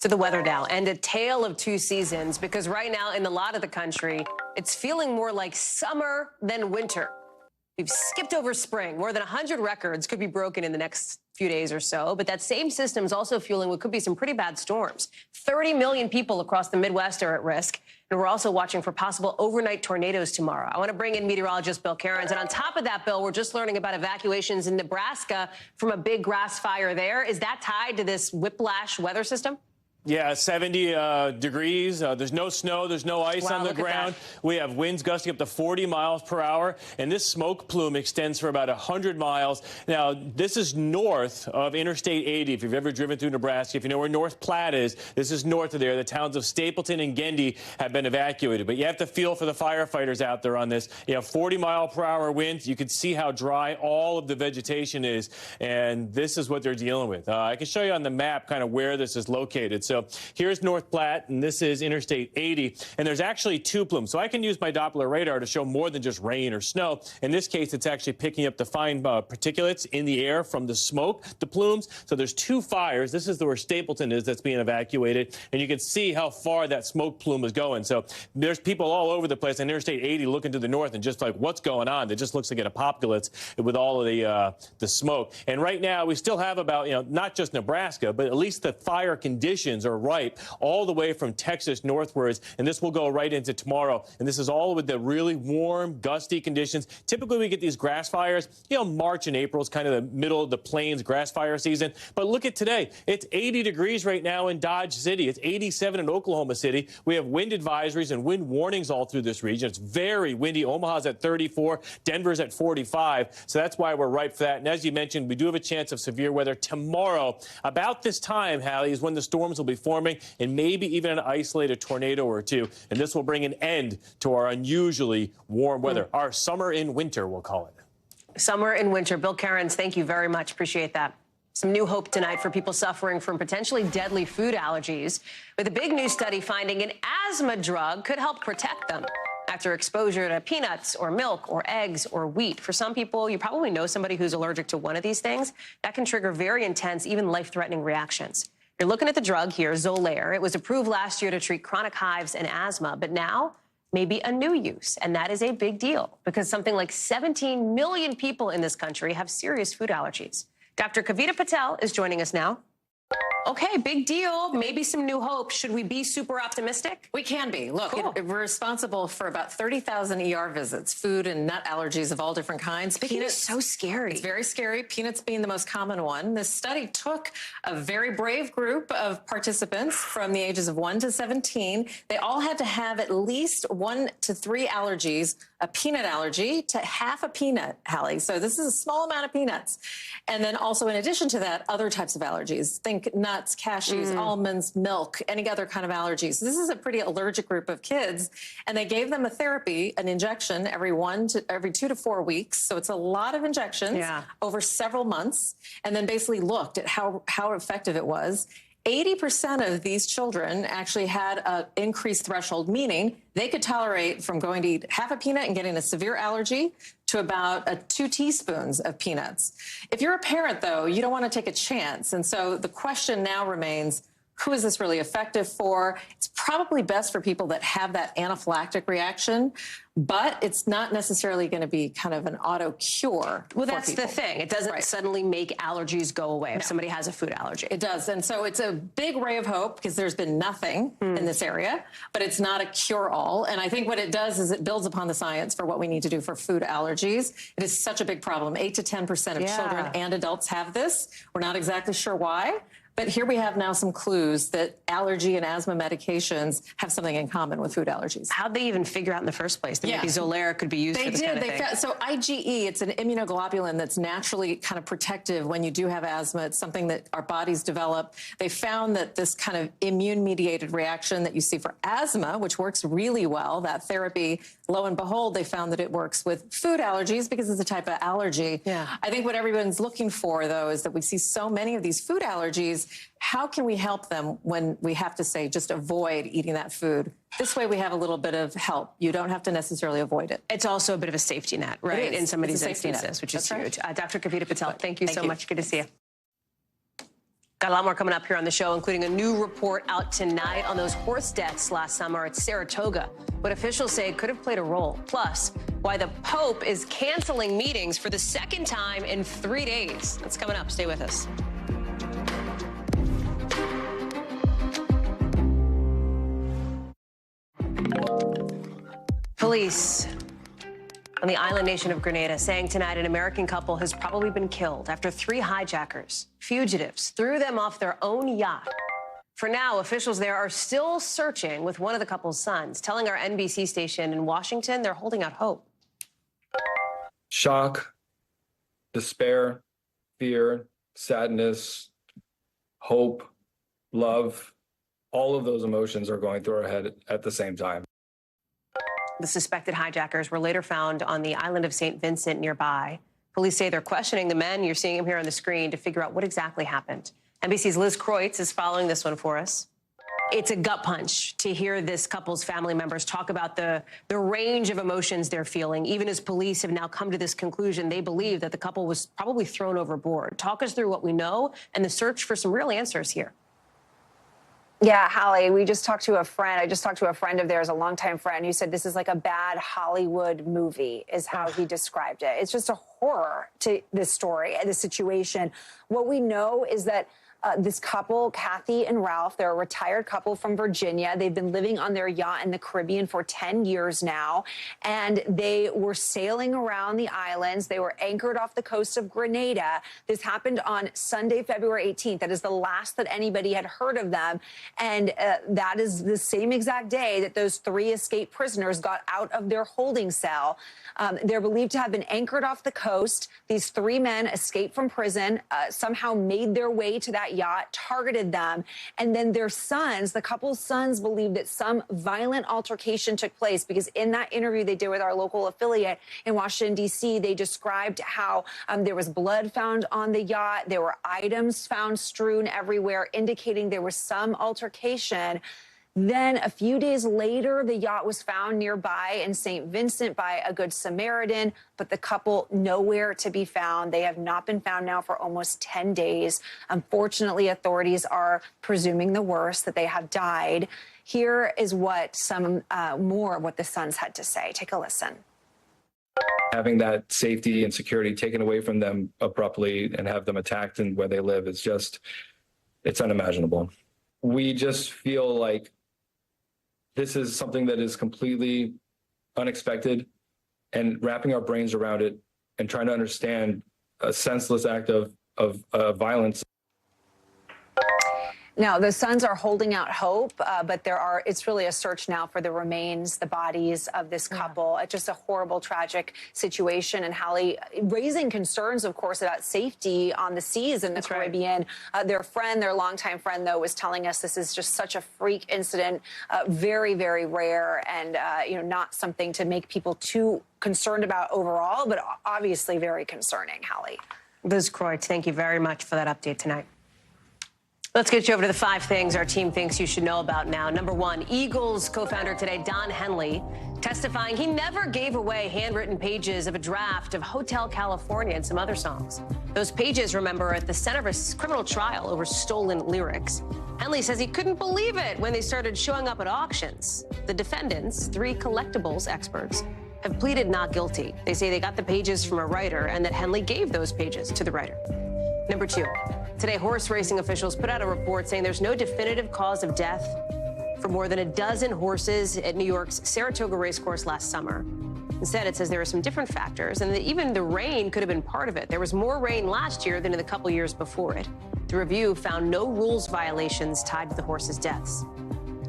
To the weather now, and a tale of two seasons, because right now in a lot of the country, it's feeling more like summer than winter. We've skipped over spring. More than 100 records could be broken in the next few days or so, but that same system is also fueling what could be some pretty bad storms. 30 million people across the Midwest are at risk, and we're also watching for possible overnight tornadoes tomorrow. I want to bring in meteorologist Bill Cairns, and on top of that, Bill, we're just learning about evacuations in Nebraska from a big grass fire there. Is that tied to this whiplash weather system? Yeah, 70 degrees. There's no snow. There's no ice on the ground. We have winds gusting up to 40 miles per hour, and this smoke plume extends for about 100 miles. Now, this is north of Interstate 80. If you've ever driven through Nebraska, if you know where North Platte is, this is north of there. The towns of Stapleton and Gendy have been evacuated. But you have to feel for the firefighters out there on this. You have 40-mile-per-hour winds. You can see how dry all of the vegetation is, and this is what they're dealing with. I can show you on the map kind of where this is located. So here's North Platte, and this is Interstate 80, and there's actually two plumes. So I can use my Doppler radar to show more than just rain or snow. In this case, it's actually picking up the fine particulates in the air from the smoke, the plumes. So there's two fires. This is where Stapleton is that's being evacuated, and you can see how far that smoke plume is going. So there's people all over the place on Interstate 80 looking to the north and just like, what's going on? It just looks like an apocalypse with all of the smoke. And right now, we still have about, not just Nebraska, but at least the fire conditions are ripe all the way from Texas northwards, and this will go right into tomorrow. And this is all with the really warm, gusty conditions. Typically, we get these grass fires. You know, March and April is kind of the middle of the plains grass fire season. But look at today. It's 80 degrees right now in Dodge City. It's 87 in Oklahoma City. We have wind advisories and wind warnings all through this region. It's very windy. Omaha's at 34. Denver's at 45. So that's why we're ripe for that. And as you mentioned, we do have a chance of severe weather tomorrow. About this time, Hallie, is when the storms will be forming and maybe even an isolated tornado or two. And this will bring an end to our unusually warm weather. Our summer in winter, we'll call it. Summer in winter. Bill Cairns, thank you very much. Appreciate that. Some new hope tonight for people suffering from potentially deadly food allergies, with a big new study finding an asthma drug could help protect them after exposure to peanuts or milk or eggs or wheat. For some people, you probably know somebody who's allergic to one of these things. That can trigger very intense, even life-threatening reactions. You're looking at the drug here, Xolair. It was approved last year to treat chronic hives and asthma, but now maybe a new use. And that is a big deal because something like 17 million people in this country have serious food allergies. Dr. Kavita Patel is joining us now. Okay, big deal. Maybe some new hope. Should we be super optimistic? We can be. Look, cool. We're responsible for about 30,000 ER visits, food and nut allergies of all different kinds. Peanuts, so scary. It's very scary. Peanuts being the most common one. This study took a very brave group of participants from the ages of 1 to 17. They all had to have at least 1 to 3 allergies, a peanut allergy to half a peanut, Hallie. So this is a small amount of peanuts. And then also, in addition to that, other types of allergies. Think nuts, cashews, almonds, milk, any other kind of allergies. So this is a pretty allergic group of kids. And they gave them a therapy, an injection, every 2 to 4 weeks. So it's a lot of injections over several months. And then basically looked at how effective it was. 80% of these children actually had an increased threshold, meaning they could tolerate from going to eat half a peanut and getting a severe allergy to about 2 teaspoons of peanuts. If you're a parent, though, you don't want to take a chance. And so the question now remains, who is this really effective for? It's probably best for people that have that anaphylactic reaction, but it's not necessarily going to be kind of an auto cure. Well, that's the thing. It doesn't suddenly make allergies go away if somebody has a food allergy. It does. And so it's a big ray of hope because there's been nothing in this area, but it's not a cure-all. And I think what it does is it builds upon the science for what we need to do for food allergies. It is such a big problem. 8 to 10% of children and adults have this. We're not exactly sure why. But here we have now some clues that allergy and asthma medications have something in common with food allergies. How'd they even figure out in the first place that maybe Xolair could be used for this kind of thing? So IgE, it's an immunoglobulin that's naturally kind of protective when you do have asthma. It's something that our bodies develop. They found that this kind of immune-mediated reaction that you see for asthma, which works really well, that therapy, lo and behold, they found that it works with food allergies because it's a type of allergy. I think what everyone's looking for, though, is that we see so many of these food allergies. How can we help them when we have to say just avoid eating that food? This way we have a little bit of help. You don't have to necessarily avoid it. It's also a bit of a safety net, right? In some of these instances, which is huge. Dr. Kavita Patel, thank you so much. Good to see you. Got a lot more coming up here on the show, including a new report out tonight on those horse deaths last summer at Saratoga. What officials say could have played a role. Plus, why the Pope is canceling meetings for the second time in 3 days. That's coming up. Stay with us. Police on the island nation of Grenada saying tonight an American couple has probably been killed after 3 hijackers, fugitives, threw them off their own yacht. For now, officials there are still searching with one of the couple's sons, telling our NBC station in Washington they're holding out hope. Shock, despair, fear, sadness, hope, love, all of those emotions are going through our head at the same time. The suspected hijackers were later found on the island of St. Vincent nearby. Police say they're questioning the men. You're seeing them here on the screen to figure out what exactly happened. NBC's Liz Kreutz is following this one for us. It's a gut punch to hear this couple's family members talk about the range of emotions they're feeling, even as police have now come to this conclusion. They believe that the couple was probably thrown overboard. Talk us through what we know and the search for some real answers here. Yeah, Hallie, we just talked to a friend. I just talked to a friend of theirs, a longtime friend, who said this is like a bad Hollywood movie, is how he described it. It's just a horror to this story, this situation. What we know is that this couple, Kathy and Ralph, they're a retired couple from Virginia. They've been living on their yacht in the Caribbean for 10 years now, and they were sailing around the islands. They were anchored off the coast of Grenada. This happened on Sunday, February 18th. That is the last that anybody had heard of them, and that is the same exact day that those 3 escaped prisoners got out of their holding cell. They're believed to have been anchored off the coast. These 3 men escaped from prison, somehow made their way to that yacht, targeted them, and then their sons, the couple's sons, believe that some violent altercation took place, because in that interview they did with our local affiliate in Washington, D.C., they described how there was blood found on the yacht. There were items found strewn everywhere, indicating there was some altercation. Then a few days later, the yacht was found nearby in St. Vincent by a Good Samaritan, but the couple nowhere to be found. They have not been found now for almost 10 days. Unfortunately, authorities are presuming the worst, that they have died. Here is what some more of what the sons had to say. Take a listen. Having that safety and security taken away from them abruptly and have them attacked in where they live is just, it's unimaginable. We just feel like this is something that is completely unexpected, and wrapping our brains around it and trying to understand a senseless act of violence. Now, the sons are holding out hope, but it's really a search now for the remains, the bodies of this couple. It's just a horrible, tragic situation. And Hallie, raising concerns, of course, about safety on the seas in the Caribbean. Their friend, their longtime friend, though, was telling us this is just such a freak incident, very, very rare, and, not something to make people too concerned about overall, but obviously very concerning, Hallie. Liz Kreutz, thank you very much for that update tonight. Let's get you over to the 5 things our team thinks you should know about now. Number 1, Eagles co-founder today, Don Henley, testifying he never gave away handwritten pages of a draft of Hotel California and some other songs. Those pages, remember, are at the center of a criminal trial over stolen lyrics. Henley says he couldn't believe it when they started showing up at auctions. The defendants, 3 collectibles experts, have pleaded not guilty. They say they got the pages from a writer and that Henley gave those pages to the writer. Number 2, today horse racing officials put out a report saying there's no definitive cause of death for more than a dozen horses at New York's Saratoga Racecourse last summer. Instead, it says there are some different factors, and that even the rain could have been part of it. There was more rain last year than in the couple years before it. The review found no rules violations tied to the horses' deaths.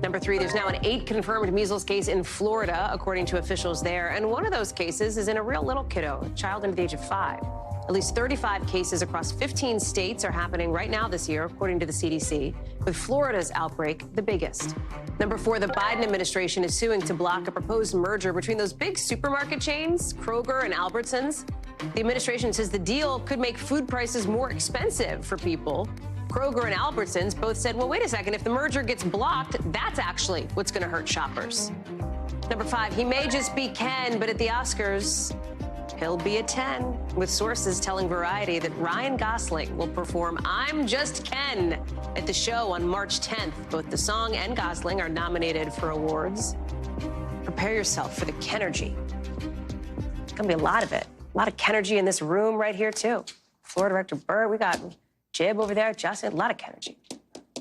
Number 3, there's now an 8 confirmed measles case in Florida, according to officials there, and one of those cases is in a real little kiddo, a child under the age of 5. At least 35 cases across 15 states are happening right now this year, according to the CDC, with Florida's outbreak the biggest. Number 4, the Biden administration is suing to block a proposed merger between those big supermarket chains, Kroger and Albertsons. The administration says the deal could make food prices more expensive for people. Kroger and Albertsons both said, well, wait a second, if the merger gets blocked, that's actually what's going to hurt shoppers. Number 5, he may just be Ken, but at the Oscars, he'll be a 10, with sources telling Variety that Ryan Gosling will perform I'm Just Ken at the show on March 10th. Both the song and Gosling are nominated for awards. Prepare yourself for the Kenergy. It's going to be a lot of it. A lot of Kenergy in this room right here, too. Florida Director Burt, we got Jib over there, Justin, a lot of Kenergy.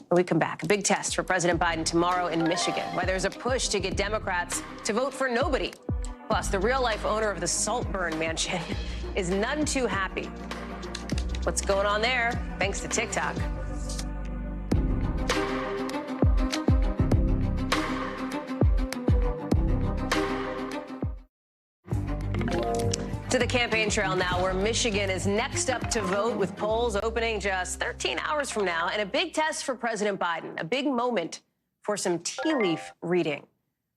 When we come back, a big test for President Biden tomorrow in Michigan, why there's a push to get Democrats to vote for nobody. Plus, the real-life owner of the Saltburn Mansion is none too happy. What's going on there? Thanks to TikTok. To the campaign trail now, where Michigan is next up to vote, with polls opening just 13 hours from now, and a big test for President Biden, a big moment for some tea leaf reading.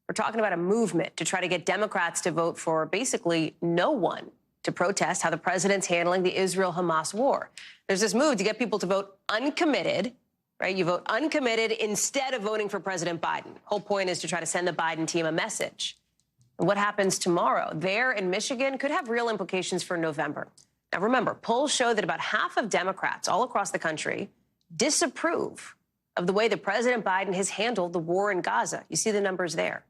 We're talking about a movement to try to get Democrats to vote for basically no one to protest how the president's handling the Israel-Hamas war. There's this move to get people to vote uncommitted, right? You vote uncommitted instead of voting for President Biden. Whole point is to try to send the Biden team a message. And what happens tomorrow there in Michigan could have real implications for November. Now, remember, polls show that about half of Democrats all across the country disapprove of the way that President Biden has handled the war in Gaza. You see the numbers there.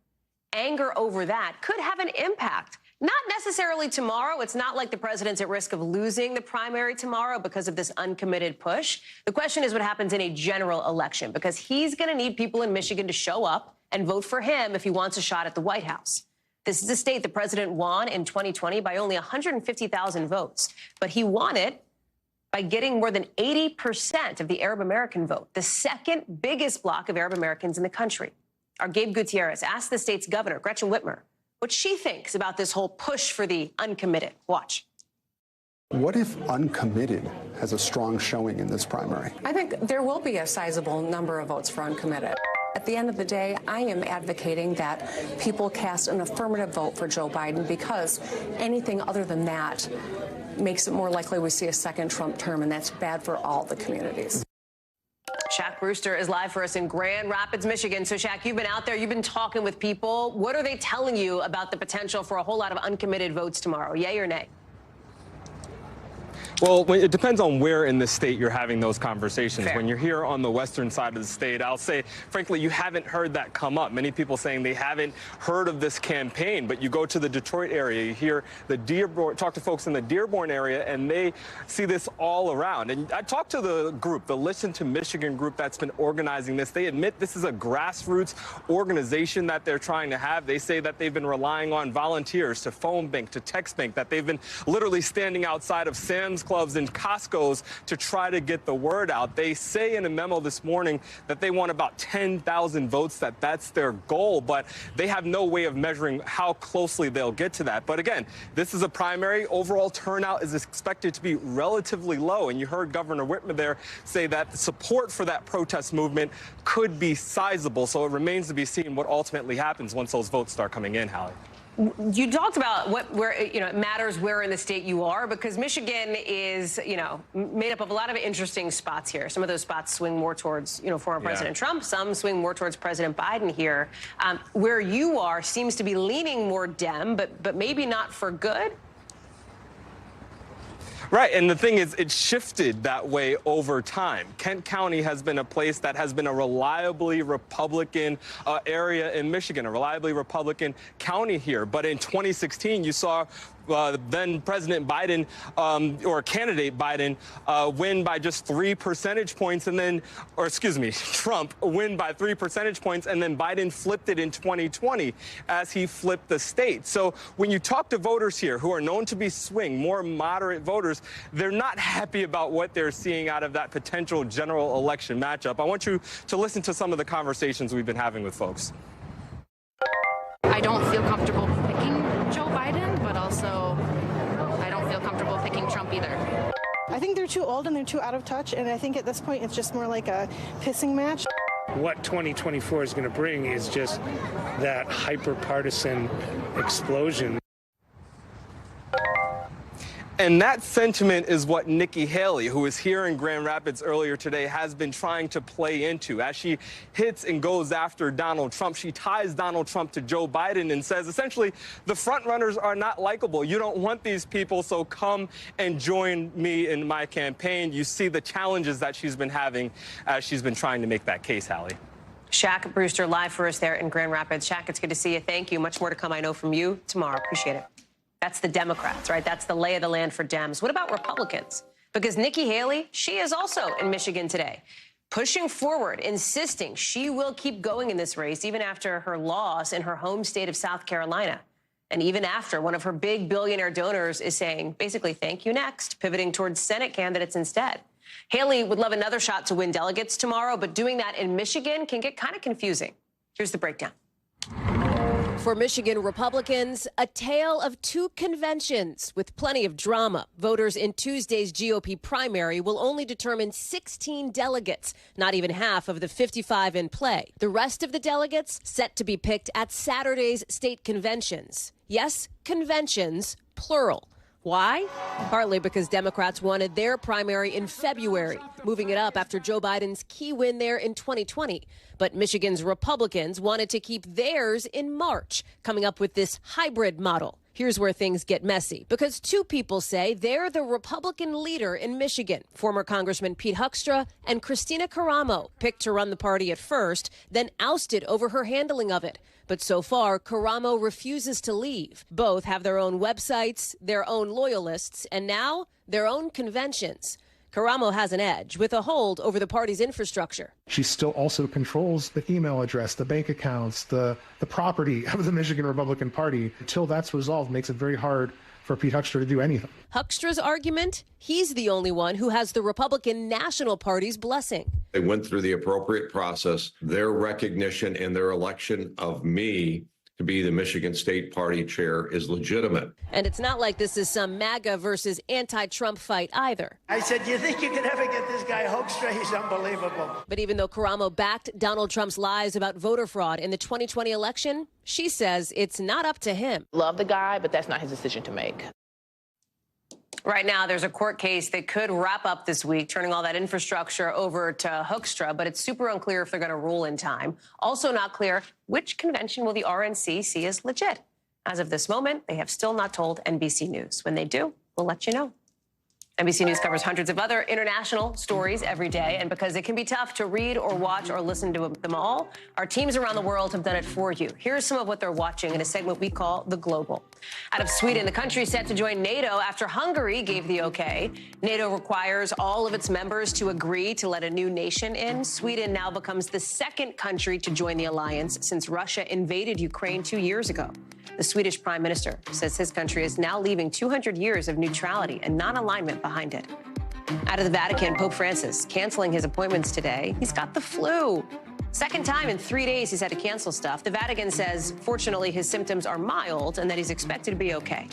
Anger over that could have an impact Not necessarily tomorrow. It's not like the president's at risk of losing the primary tomorrow because of this uncommitted push. The question is what happens in a general election, because he's going to need people in Michigan to show up and vote for him if he wants a shot at the White House. This is a state the president won in 2020 by only 150,000 votes, but he won it by getting more than 80% of the Arab American vote, the second biggest bloc of Arab Americans in the country. Our Gabe Gutierrez asked the state's governor, Gretchen Whitmer, what she thinks about this whole push for the uncommitted. Watch. What if uncommitted has a strong showing in this primary? I think there will be a sizable number of votes for uncommitted. At the end of the day, I am advocating that people cast an affirmative vote for Joe Biden, because anything other than that makes it more likely we see a second Trump term, and that's bad for all the communities. Shaq Brewster is live for us in Grand Rapids, Michigan. So, Shaq, you've been out there, you've been talking with people. What are they telling you about the potential for a whole lot of uncommitted votes tomorrow? Yay or nay? Well, it depends on where in the state you're having those conversations. Fair. When you're here on the western side of the state, I'll say, frankly, you haven't heard that come up. Many people saying they haven't heard of this campaign, but you go to the Detroit area, you hear the Dearborn, talk to folks in the Dearborn area, and they see this all around. And I talked to the group, the Listen to Michigan group that's been organizing this. They admit this is a grassroots organization that they're trying to have. They say that they've been relying on volunteers to phone bank, to text bank, that they've been literally standing outside of Sam's Clubs and Costco's to try to get the word out. They say in a memo this morning that they want about 10,000 votes, that's their goal, but they have no way of measuring how closely they'll get to that. But again, this is a primary. Overall turnout is expected to be relatively low, and you heard Governor Whitmer there say that the support for that protest movement could be sizable, so it remains to be seen what ultimately happens once those votes start coming in, Hallie. You talked about where it matters where in the state you are, because Michigan is, made up of a lot of interesting spots here. Some of those spots swing more towards, former President Trump. Some swing more towards President Biden here. Where you are seems to be leaning more Dem, but maybe not for good. Right, and the thing is, it shifted that way over time. Kent County has been a place that has been a reliably Republican area in Michigan, a reliably Republican county here. But in 2016, you saw then President Biden, or candidate Biden, win by just 3 percentage points, and then, or excuse me, Trump win by 3 percentage points, and then Biden flipped it in 2020 as he flipped the state. So when you talk to voters here who are known to be swing, more moderate voters, they're not happy about what they're seeing out of that potential general election matchup. I want you to listen to some of the conversations we've been having with folks. I don't feel comfortable picking Joe Biden, but also I don't feel comfortable picking Trump either. I think they're too old and they're too out of touch, and I think at this point it's just more like a pissing match. What 2024 is going to bring is just that hyper-partisan explosion. And that sentiment is what Nikki Haley, who was here in Grand Rapids earlier today, has been trying to play into. As she hits and goes after Donald Trump, she ties Donald Trump to Joe Biden and says, essentially, the front runners are not likable. You don't want these people, so come and join me in my campaign. You see the challenges that she's been having as she's been trying to make that case, Hallie. Shaq Brewster live for us there in Grand Rapids. Shaq, it's good to see you. Thank you. Much more to come, I know, from you tomorrow. Appreciate it. That's the Democrats, right? That's the lay of the land for Dems. What about Republicans? Because Nikki Haley, she is also in Michigan today, pushing forward, insisting she will keep going in this race even after her loss in her home state of South Carolina. And even after one of her big billionaire donors is saying, basically, thank you next, pivoting towards Senate candidates instead. Haley would love another shot to win delegates tomorrow, but doing that in Michigan can get kind of confusing. Here's the breakdown. For Michigan Republicans, a tale of two conventions with plenty of drama. Voters in Tuesday's GOP primary will only determine 16 delegates, not even half of the 55 in play. The rest of the delegates set to be picked at Saturday's state conventions. Yes, conventions, plural. Why? Partly because Democrats wanted their primary in February, moving it up after Joe Biden's key win there in 2020. But Michigan's Republicans wanted to keep theirs in March, coming up with this hybrid model. Here's where things get messy, because two people say they're the Republican leader in Michigan. Former Congressman Pete Huckstra and Christina Caramo, picked to run the party at first, then ousted over her handling of it. But so far, Caramo refuses to leave. Both have their own websites, their own loyalists, and now their own conventions. Caramo has an edge with a hold over the party's infrastructure. She still also controls the email address, the bank accounts, the property of the Michigan Republican Party. Until that's resolved, makes it very hard for Pete Huckstra to do anything. Huckstra's argument? He's the only one who has the Republican National Party's blessing. They went through the appropriate process. Their recognition and their election of me to be the Michigan State Party chair is legitimate. And it's not like this is some MAGA versus anti-Trump fight either. I said, you think you can ever get this guy Hoekstra? He's unbelievable. But even though Caramo backed Donald Trump's lies about voter fraud in the 2020 election, she says it's not up to him. Love the guy, but that's not his decision to make. Right now, there's a court case that could wrap up this week, turning all that infrastructure over to Hoekstra, but it's super unclear if they're going to rule in time. Also not clear which convention will the RNC see as legit. As of this moment, they have still not told NBC News. When they do, we'll let you know. NBC News covers hundreds of other international stories every day, and because it can be tough to read or watch or listen to them all, our teams around the world have done it for you. Here's some of what they're watching in a segment we call The Global. Out of Sweden, the country set to join NATO after Hungary gave the okay. NATO requires all of its members to agree to let a new nation in. Sweden now becomes the second country to join the alliance since Russia invaded Ukraine 2 years ago. The Swedish prime minister says his country is now leaving 200 years of neutrality and non-alignment behind it. Out of the Vatican, Pope Francis canceling his appointments today. He's got the flu. Second time in 3 days he's had to cancel stuff. The Vatican says, fortunately, his symptoms are mild and that he's expected to be okay.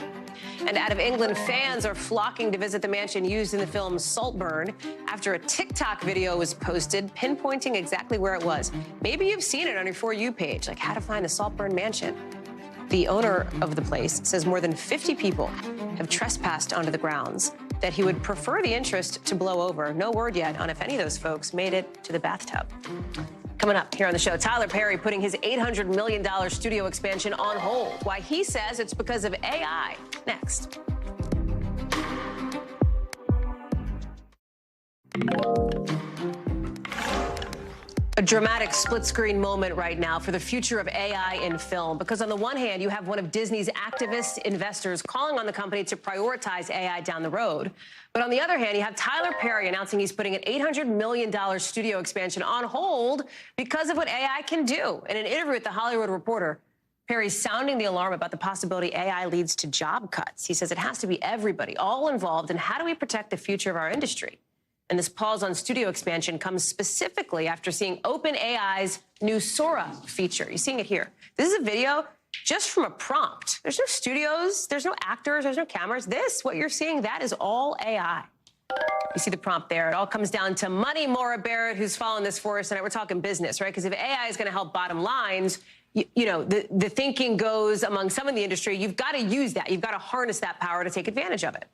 And out of England, fans are flocking to visit the mansion used in the film Saltburn after a TikTok video was posted pinpointing exactly where it was. Maybe you've seen it on your For You page, like how to find the Saltburn mansion. The owner of the place says more than 50 people have trespassed onto the grounds, that he would prefer the interest to blow over. No word yet on if any of those folks made it to the bathtub. Coming up here on the show, Tyler Perry putting his $800 million studio expansion on hold. Why he says it's because of AI. Next. A dramatic split-screen moment right now for the future of AI in film, because on the one hand, you have one of Disney's activist investors calling on the company to prioritize AI down the road. But on the other hand, you have Tyler Perry announcing he's putting an $800 million studio expansion on hold because of what AI can do. In an interview with The Hollywood Reporter, Perry's sounding the alarm about the possibility AI leads to job cuts. He says it has to be everybody, all involved, and how do we protect the future of our industry? And this pause on studio expansion comes specifically after seeing OpenAI's new Sora feature. You're seeing it here. This is a video just from a prompt. There's no studios, there's no actors, there's no cameras. This, what you're seeing, that is all AI. You see the prompt there. It all comes down to money. Maura Barrett, who's following this for us tonight, we're talking business, right? Because if AI is going to help bottom lines, you know, the thinking goes among some in the industry, you've got to use that. You've got to harness that power to take advantage of it.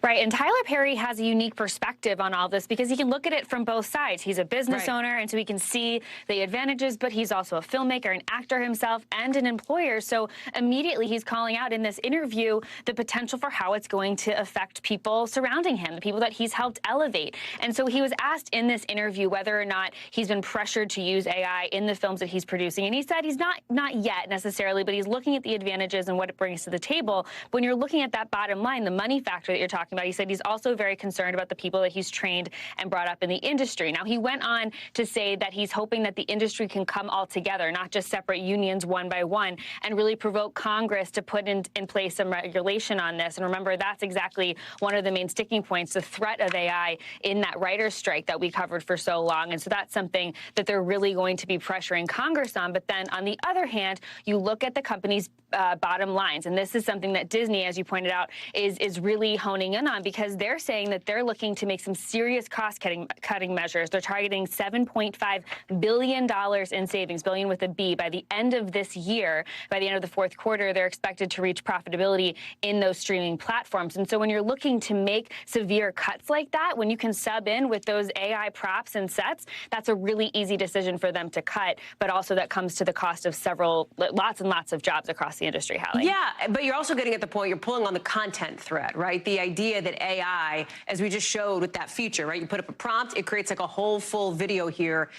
Right, and Tyler Perry has a unique perspective on all this because he can look at it from both sides. He's a business owner, and so he can see the advantages, but he's also a filmmaker, an actor himself, and an employer. So immediately he's calling out in this interview the potential for how it's going to affect people surrounding him, the people that he's helped elevate. And so he was asked in this interview whether or not he's been pressured to use AI in the films that he's producing. And he said he's not yet necessarily, but he's looking at the advantages and what it brings to the table. When you're looking at that bottom line, the money factor that you're talking about, he said he's also very concerned about the people that he's trained and brought up in the industry. Now, he went on to say that he's hoping that the industry can come all together, not just separate unions one by one, and really provoke Congress to put in place some regulation on this. And remember, that's exactly one of the main sticking points, the threat of AI in that writer's strike that we covered for so long. And so that's something that they're really going to be pressuring Congress on. But then on the other hand, you look at the company's bottom lines. And this is something that Disney, as you pointed out, is really honing in in on, because they're saying that they're looking to make some serious cost-cutting measures. They're targeting $7.5 billion in savings, billion with a B, by the end of this year. By the end of the fourth quarter, they're expected to reach profitability in those streaming platforms. And so when you're looking to make severe cuts like that, when you can sub in with those AI props and sets, that's a really easy decision for them to cut. But also that comes to the cost of lots and lots of jobs across the industry, Hallie. Yeah, but you're also getting at the point, you're pulling on the content thread, right? The idea that AI, as we just showed with that feature, right? You put up a prompt, it creates like a whole full video here.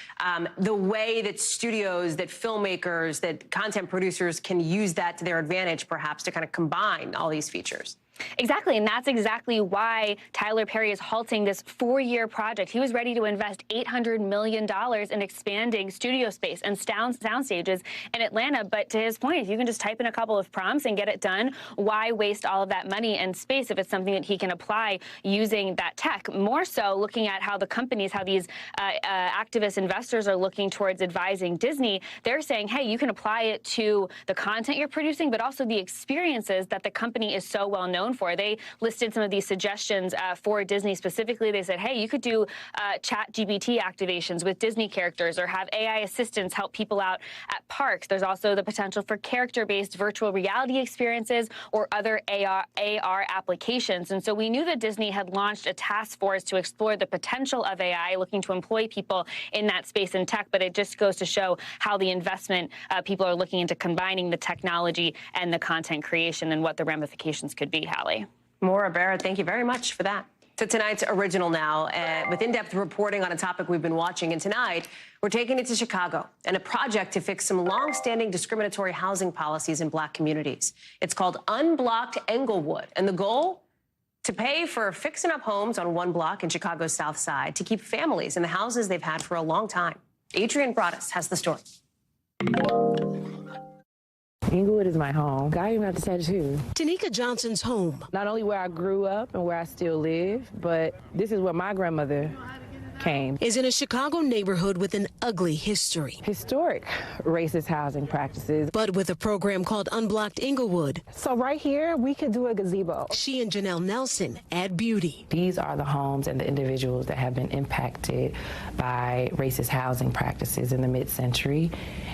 The way that studios, that filmmakers, that content producers can use that to their advantage, perhaps, to kind of combine all these features. Exactly, and that's exactly why Tyler Perry is halting this 4-year project. He was ready to invest $800 million in expanding studio space and sound stages in Atlanta, but to his point, if you can just type in a couple of prompts and get it done, why waste all of that money and space if it's something that he can apply using that tech? More so looking at how the companies, how these activist investors are looking towards advising Disney. They're saying, hey, you can apply it to the content you're producing, but also the experiences that the company is so well known for. They listed some of these suggestions for Disney specifically. They said, hey, you could do chat GPT activations with Disney characters, or have AI assistants help people out at parks. There's also the potential for character-based virtual reality experiences or other AR applications. And so we knew that Disney had launched a task force to explore the potential of AI, looking to employ people in that space and tech, but it just goes to show how the investment people are looking into combining the technology and the content creation and what the ramifications could be. Hallie. Maura Barrett, thank you very much for that. To tonight's original now, with in-depth reporting on a topic we've been watching. And tonight, we're taking it to Chicago and a project to fix some long-standing discriminatory housing policies in Black communities. It's called Unblocked Englewood. And the goal? To pay for fixing up homes on one block in Chicago's South Side to keep families in the houses they've had for a long time. Adrian Broaddus has the story. Englewood is my home. I even have to say it too. Tanika Johnson's home. Not only where I grew up and where I still live, but this is where my grandmother came. Is in a Chicago neighborhood with an ugly history. Historic racist housing practices. But with a program called Unblocked Englewood. So right here, we could do a gazebo. She and Janelle Nelson add beauty. These are the homes and the individuals that have been impacted by racist housing practices in the mid-century.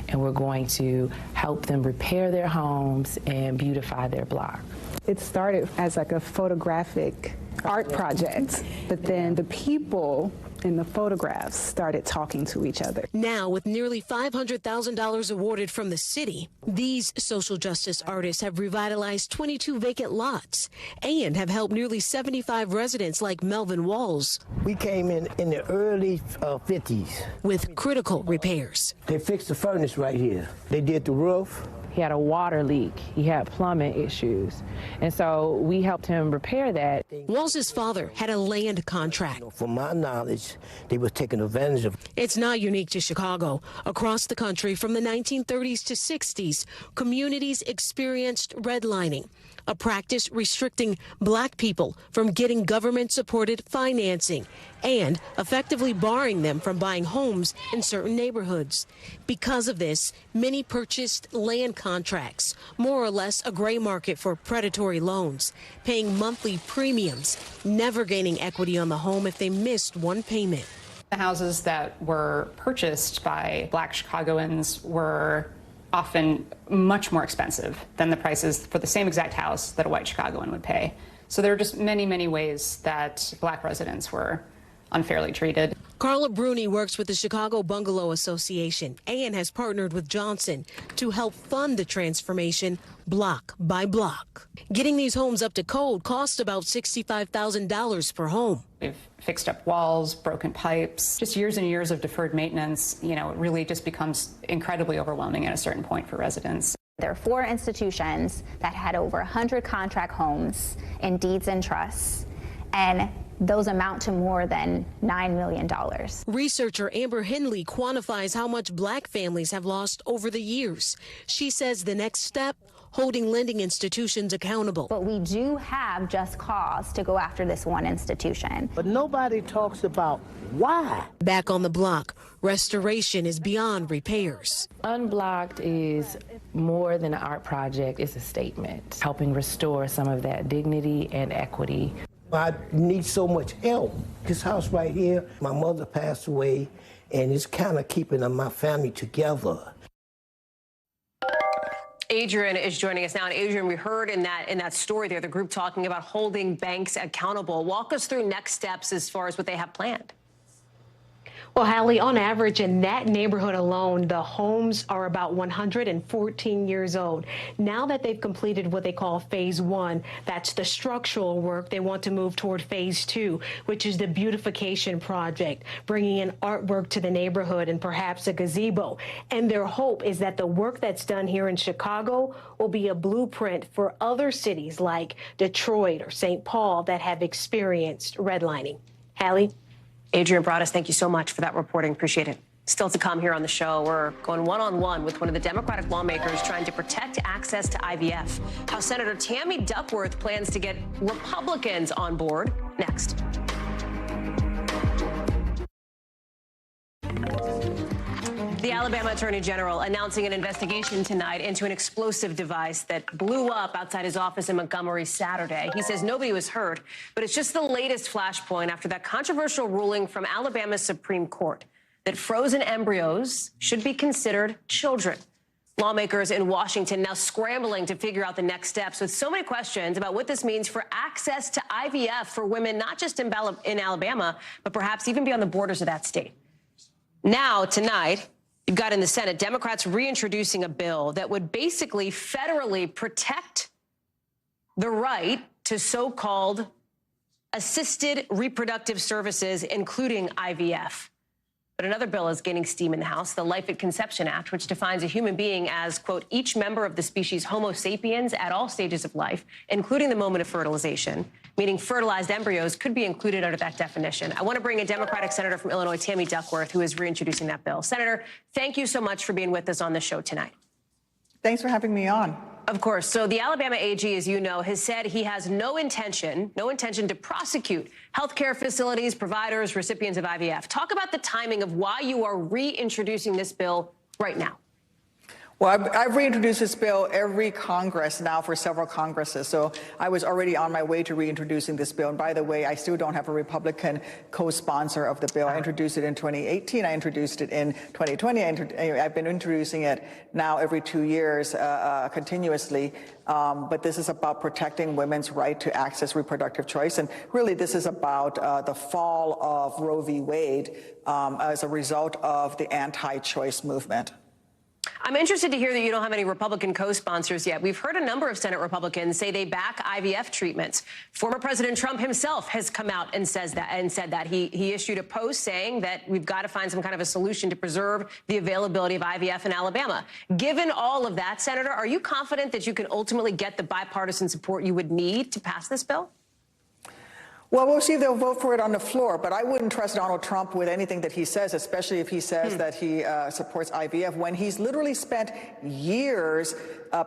And we're going to help them repair their homes and beautify their block. It started as like a photographic art project, but then the people in the photographs started talking to each other. Now, with nearly $500,000 awarded from the city, these social justice artists have revitalized 22 vacant lots and have helped nearly 75 residents like Melvin Walls. We came in the early 50s. With critical repairs. They fixed the furnace right here. They did the roof. He had a water leak. He had plumbing issues. And so we helped him repair that. Walls' father had a land contract. From my knowledge, they were taking advantage of. It's not unique to Chicago. Across the country, from the 1930s to 60s, communities experienced redlining, a practice restricting Black people from getting government-supported financing and effectively barring them from buying homes in certain neighborhoods. Because of this, many purchased land contracts, more or less a gray market for predatory loans, paying monthly premiums, never gaining equity on the home if they missed one payment. The houses that were purchased by Black Chicagoans were often much more expensive than the prices for the same exact house that a white Chicagoan would pay. So there are just many, many ways that Black residents were unfairly treated. Carla Bruni works with the Chicago Bungalow Association and has partnered with Johnson to help fund the transformation block by block. Getting these homes up to code cost about $65,000 per home. We've fixed up walls, broken pipes, just years and years of deferred maintenance. You know, it really just becomes incredibly overwhelming at a certain point for residents. There are 4 institutions that had over 100 contract homes in deeds and trusts, and those amount to more than $9 million. Researcher Amber Henley quantifies how much Black families have lost over the years. She says the next step, holding lending institutions accountable. But we do have just cause to go after this one institution. But nobody talks about why. Back on the block, restoration is beyond repairs. Unblocked is more than an art project. It's a statement, helping restore some of that dignity and equity. I need so much help. This house right here, my mother passed away, and it's kind of keeping my family together. Adrian is joining us now. And Adrian, we heard in that story there, the group talking about holding banks accountable. Walk us through next steps as far as what they have planned. Well, Hallie, on average in that neighborhood alone, the homes are about 114 years old. Now that they've completed what they call phase 1, that's the structural work, they want to move toward phase 2, which is the beautification project, bringing in artwork to the neighborhood and perhaps a gazebo. And their hope is that the work that's done here in Chicago will be a blueprint for other cities like Detroit or St. Paul that have experienced redlining. Hallie? Adrian Broaddus, thank you so much for that reporting. Appreciate it. Still to come here on the show, we're going one-on-one with one of the Democratic lawmakers trying to protect access to IVF. How Senator Tammy Duckworth plans to get Republicans on board next. The Alabama Attorney General announcing an investigation tonight into an explosive device that blew up outside his office in Montgomery Saturday. He says nobody was hurt, but it's just the latest flashpoint after that controversial ruling from Alabama's Supreme Court that frozen embryos should be considered children. Lawmakers in Washington now scrambling to figure out the next steps with so many questions about what this means for access to IVF for women, not just in Alabama, but perhaps even beyond the borders of that state. Now, tonight, you've got in the Senate Democrats reintroducing a bill that would basically federally protect the right to so-called assisted reproductive services, including IVF. But another bill is gaining steam in the House, the Life at Conception Act, which defines a human being as, quote, each member of the species Homo sapiens at all stages of life, including the moment of fertilization, meaning fertilized embryos could be included under that definition. I want to bring in Democratic Senator from Illinois, Tammy Duckworth, who is reintroducing that bill. Senator, thank you so much for being with us on the show tonight. Thanks for having me on. Of course. So the Alabama AG, as you know, has said he has no intention to prosecute healthcare facilities, providers, recipients of IVF. Talk about the timing of why you are reintroducing this bill right now. Well, I've reintroduced this bill every Congress now for several Congresses, so I was already on my way to reintroducing this bill. And by the way, I still don't have a Republican co-sponsor of the bill. I introduced it in 2018. I introduced it in 2020. I've been introducing it now every 2 years continuously. But this is about protecting women's right to access reproductive choice. And really, this is about the fall of Roe v. Wade as a result of the anti-choice movement. I'm interested to hear that you don't have any Republican co-sponsors yet. We've heard a number of Senate Republicans say they back IVF treatments. Former President Trump himself has come out and said that. He issued a post saying that we've got to find some kind of a solution to preserve the availability of IVF in Alabama. Given all of that, Senator, are you confident that you can ultimately get the bipartisan support you would need to pass this bill? Well, we'll see if they'll vote for it on the floor, but I wouldn't trust Donald Trump with anything that he says, especially if he says that he supports IVF, when he's literally spent years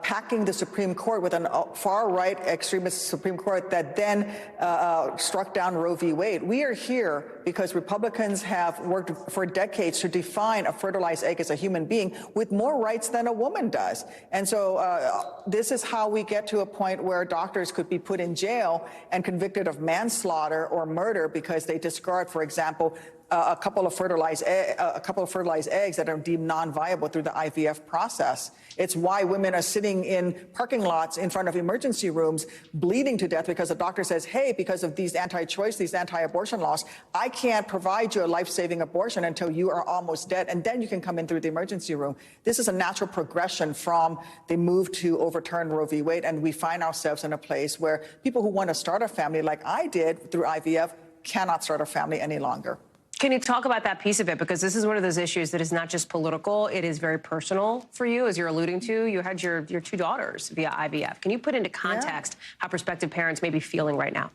packing the Supreme Court with a far-right extremist Supreme Court that then struck down Roe v. Wade. We are here because Republicans have worked for decades to define a fertilized egg as a human being with more rights than a woman does. And so this is how we get to a point where doctors could be put in jail and convicted of manslaughter or murder because they discard, for example, a couple of fertilized eggs that are deemed non-viable through the IVF process. It's why women are sitting in parking lots in front of emergency rooms bleeding to death because the doctor says, hey, because of these anti-choice, these anti-abortion laws, I can't provide you a life-saving abortion until you are almost dead, and then you can come in through the emergency room. This is a natural progression from the move to overturn Roe v. Wade, and we find ourselves in a place where people who want to start a family like I did through IVF cannot start a family any longer. Can you talk about that piece of it? Because this is one of those issues that is not just political, it is very personal for you, as you're alluding to. You had your two daughters via IVF. Can you put into context how prospective parents may be feeling right now?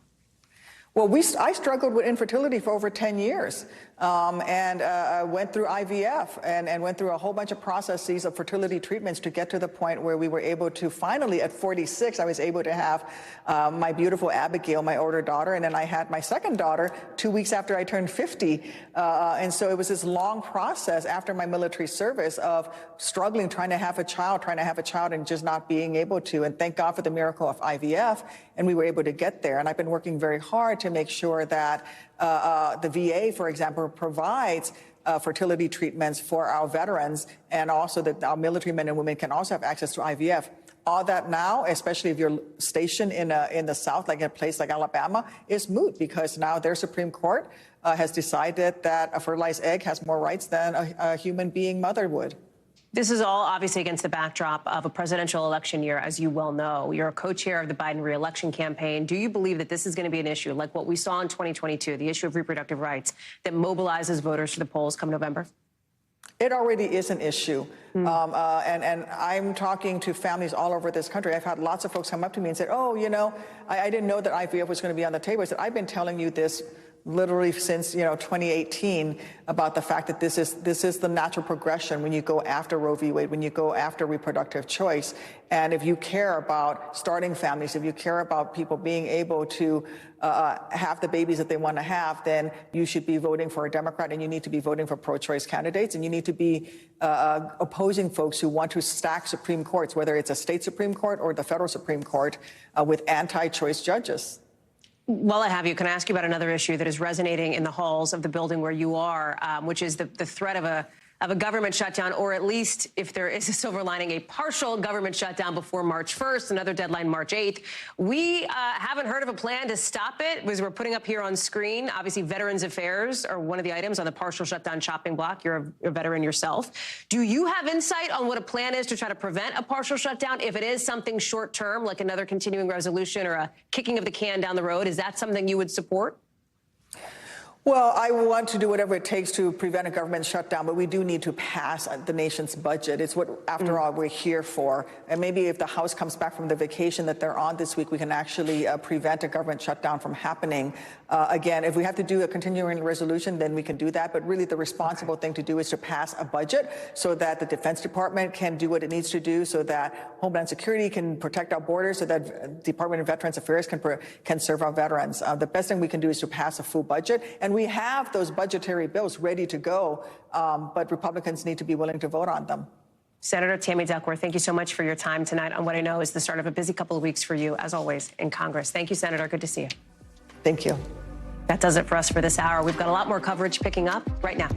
Well, I struggled with infertility for over 10 years and went through IVF and went through a whole bunch of processes of fertility treatments to get to the point where we were able to finally, at 46, I was able to have my beautiful Abigail, my older daughter, and then I had my second daughter 2 weeks after I turned 50. And so it was this long process after my military service of struggling, trying to have a child, and just not being able to. And thank God for the miracle of IVF, and we were able to get there. And I've been working very hard to make sure that the VA, for example, provides fertility treatments for our veterans, and also that our military men and women can also have access to IVF. All that now, especially if you're stationed in the South, like in a place like Alabama, is moot because now their Supreme Court has decided that a fertilized egg has more rights than a human being mother would. This is all obviously against the backdrop of a presidential election year, as you well know. You're a co-chair of the Biden re-election campaign. Do you believe that this is going to be an issue like what we saw in 2022, the issue of reproductive rights, that mobilizes voters to the polls come November? It already is an issue. And I'm talking to families all over this country. I've had lots of folks come up to me and say, oh, you know, I didn't know that IVF was going to be on the table. I said, I've been telling you this literally since 2018 about the fact that this is the natural progression when you go after Roe v. Wade, when you go after reproductive choice. And if you care about starting families, if you care about people being able to have the babies that they want to have, then you should be voting for a Democrat, and you need to be voting for pro-choice candidates, and you need to be opposing folks who want to stack Supreme Courts, whether it's a state Supreme Court or the federal Supreme Court, with anti-choice judges. While I have you, can I ask you about another issue that is resonating in the halls of the building where you are, which is the threat of a government shutdown, or at least, if there is a silver lining, a partial government shutdown before March 1st, another deadline March 8th. We haven't heard of a plan to stop it, as we're putting up here on screen. Obviously, Veterans Affairs are one of the items on the partial shutdown chopping block. You're a veteran yourself. Do you have insight on what a plan is to try to prevent a partial shutdown? If it is something short term, like another continuing resolution or a kicking of the can down the road, is that something you would support? Well, I want to do whatever it takes to prevent a government shutdown, but we do need to pass the nation's budget. It's what, after all, we're here for. And maybe if the House comes back from the vacation that they're on this week, we can actually prevent a government shutdown from happening. Again, if we have to do a continuing resolution, then we can do that. But really, the responsible thing to do is to pass a budget so that the Defense Department can do what it needs to do, so that Homeland Security can protect our borders, so that Department of Veterans Affairs can serve our veterans. The best thing we can do is to pass a full budget. And we have those budgetary bills ready to go, but Republicans need to be willing to vote on them. Senator Tammy Duckworth, thank you so much for your time tonight on what I know is the start of a busy couple of weeks for you, as always, in Congress. Thank you, Senator. Good to see you. Thank you. That does it for us for this hour. We've got a lot more coverage picking up right now.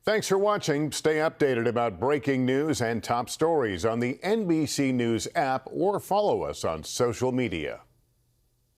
Thanks for watching. Stay updated about breaking news and top stories on the NBC News app or follow us on social media.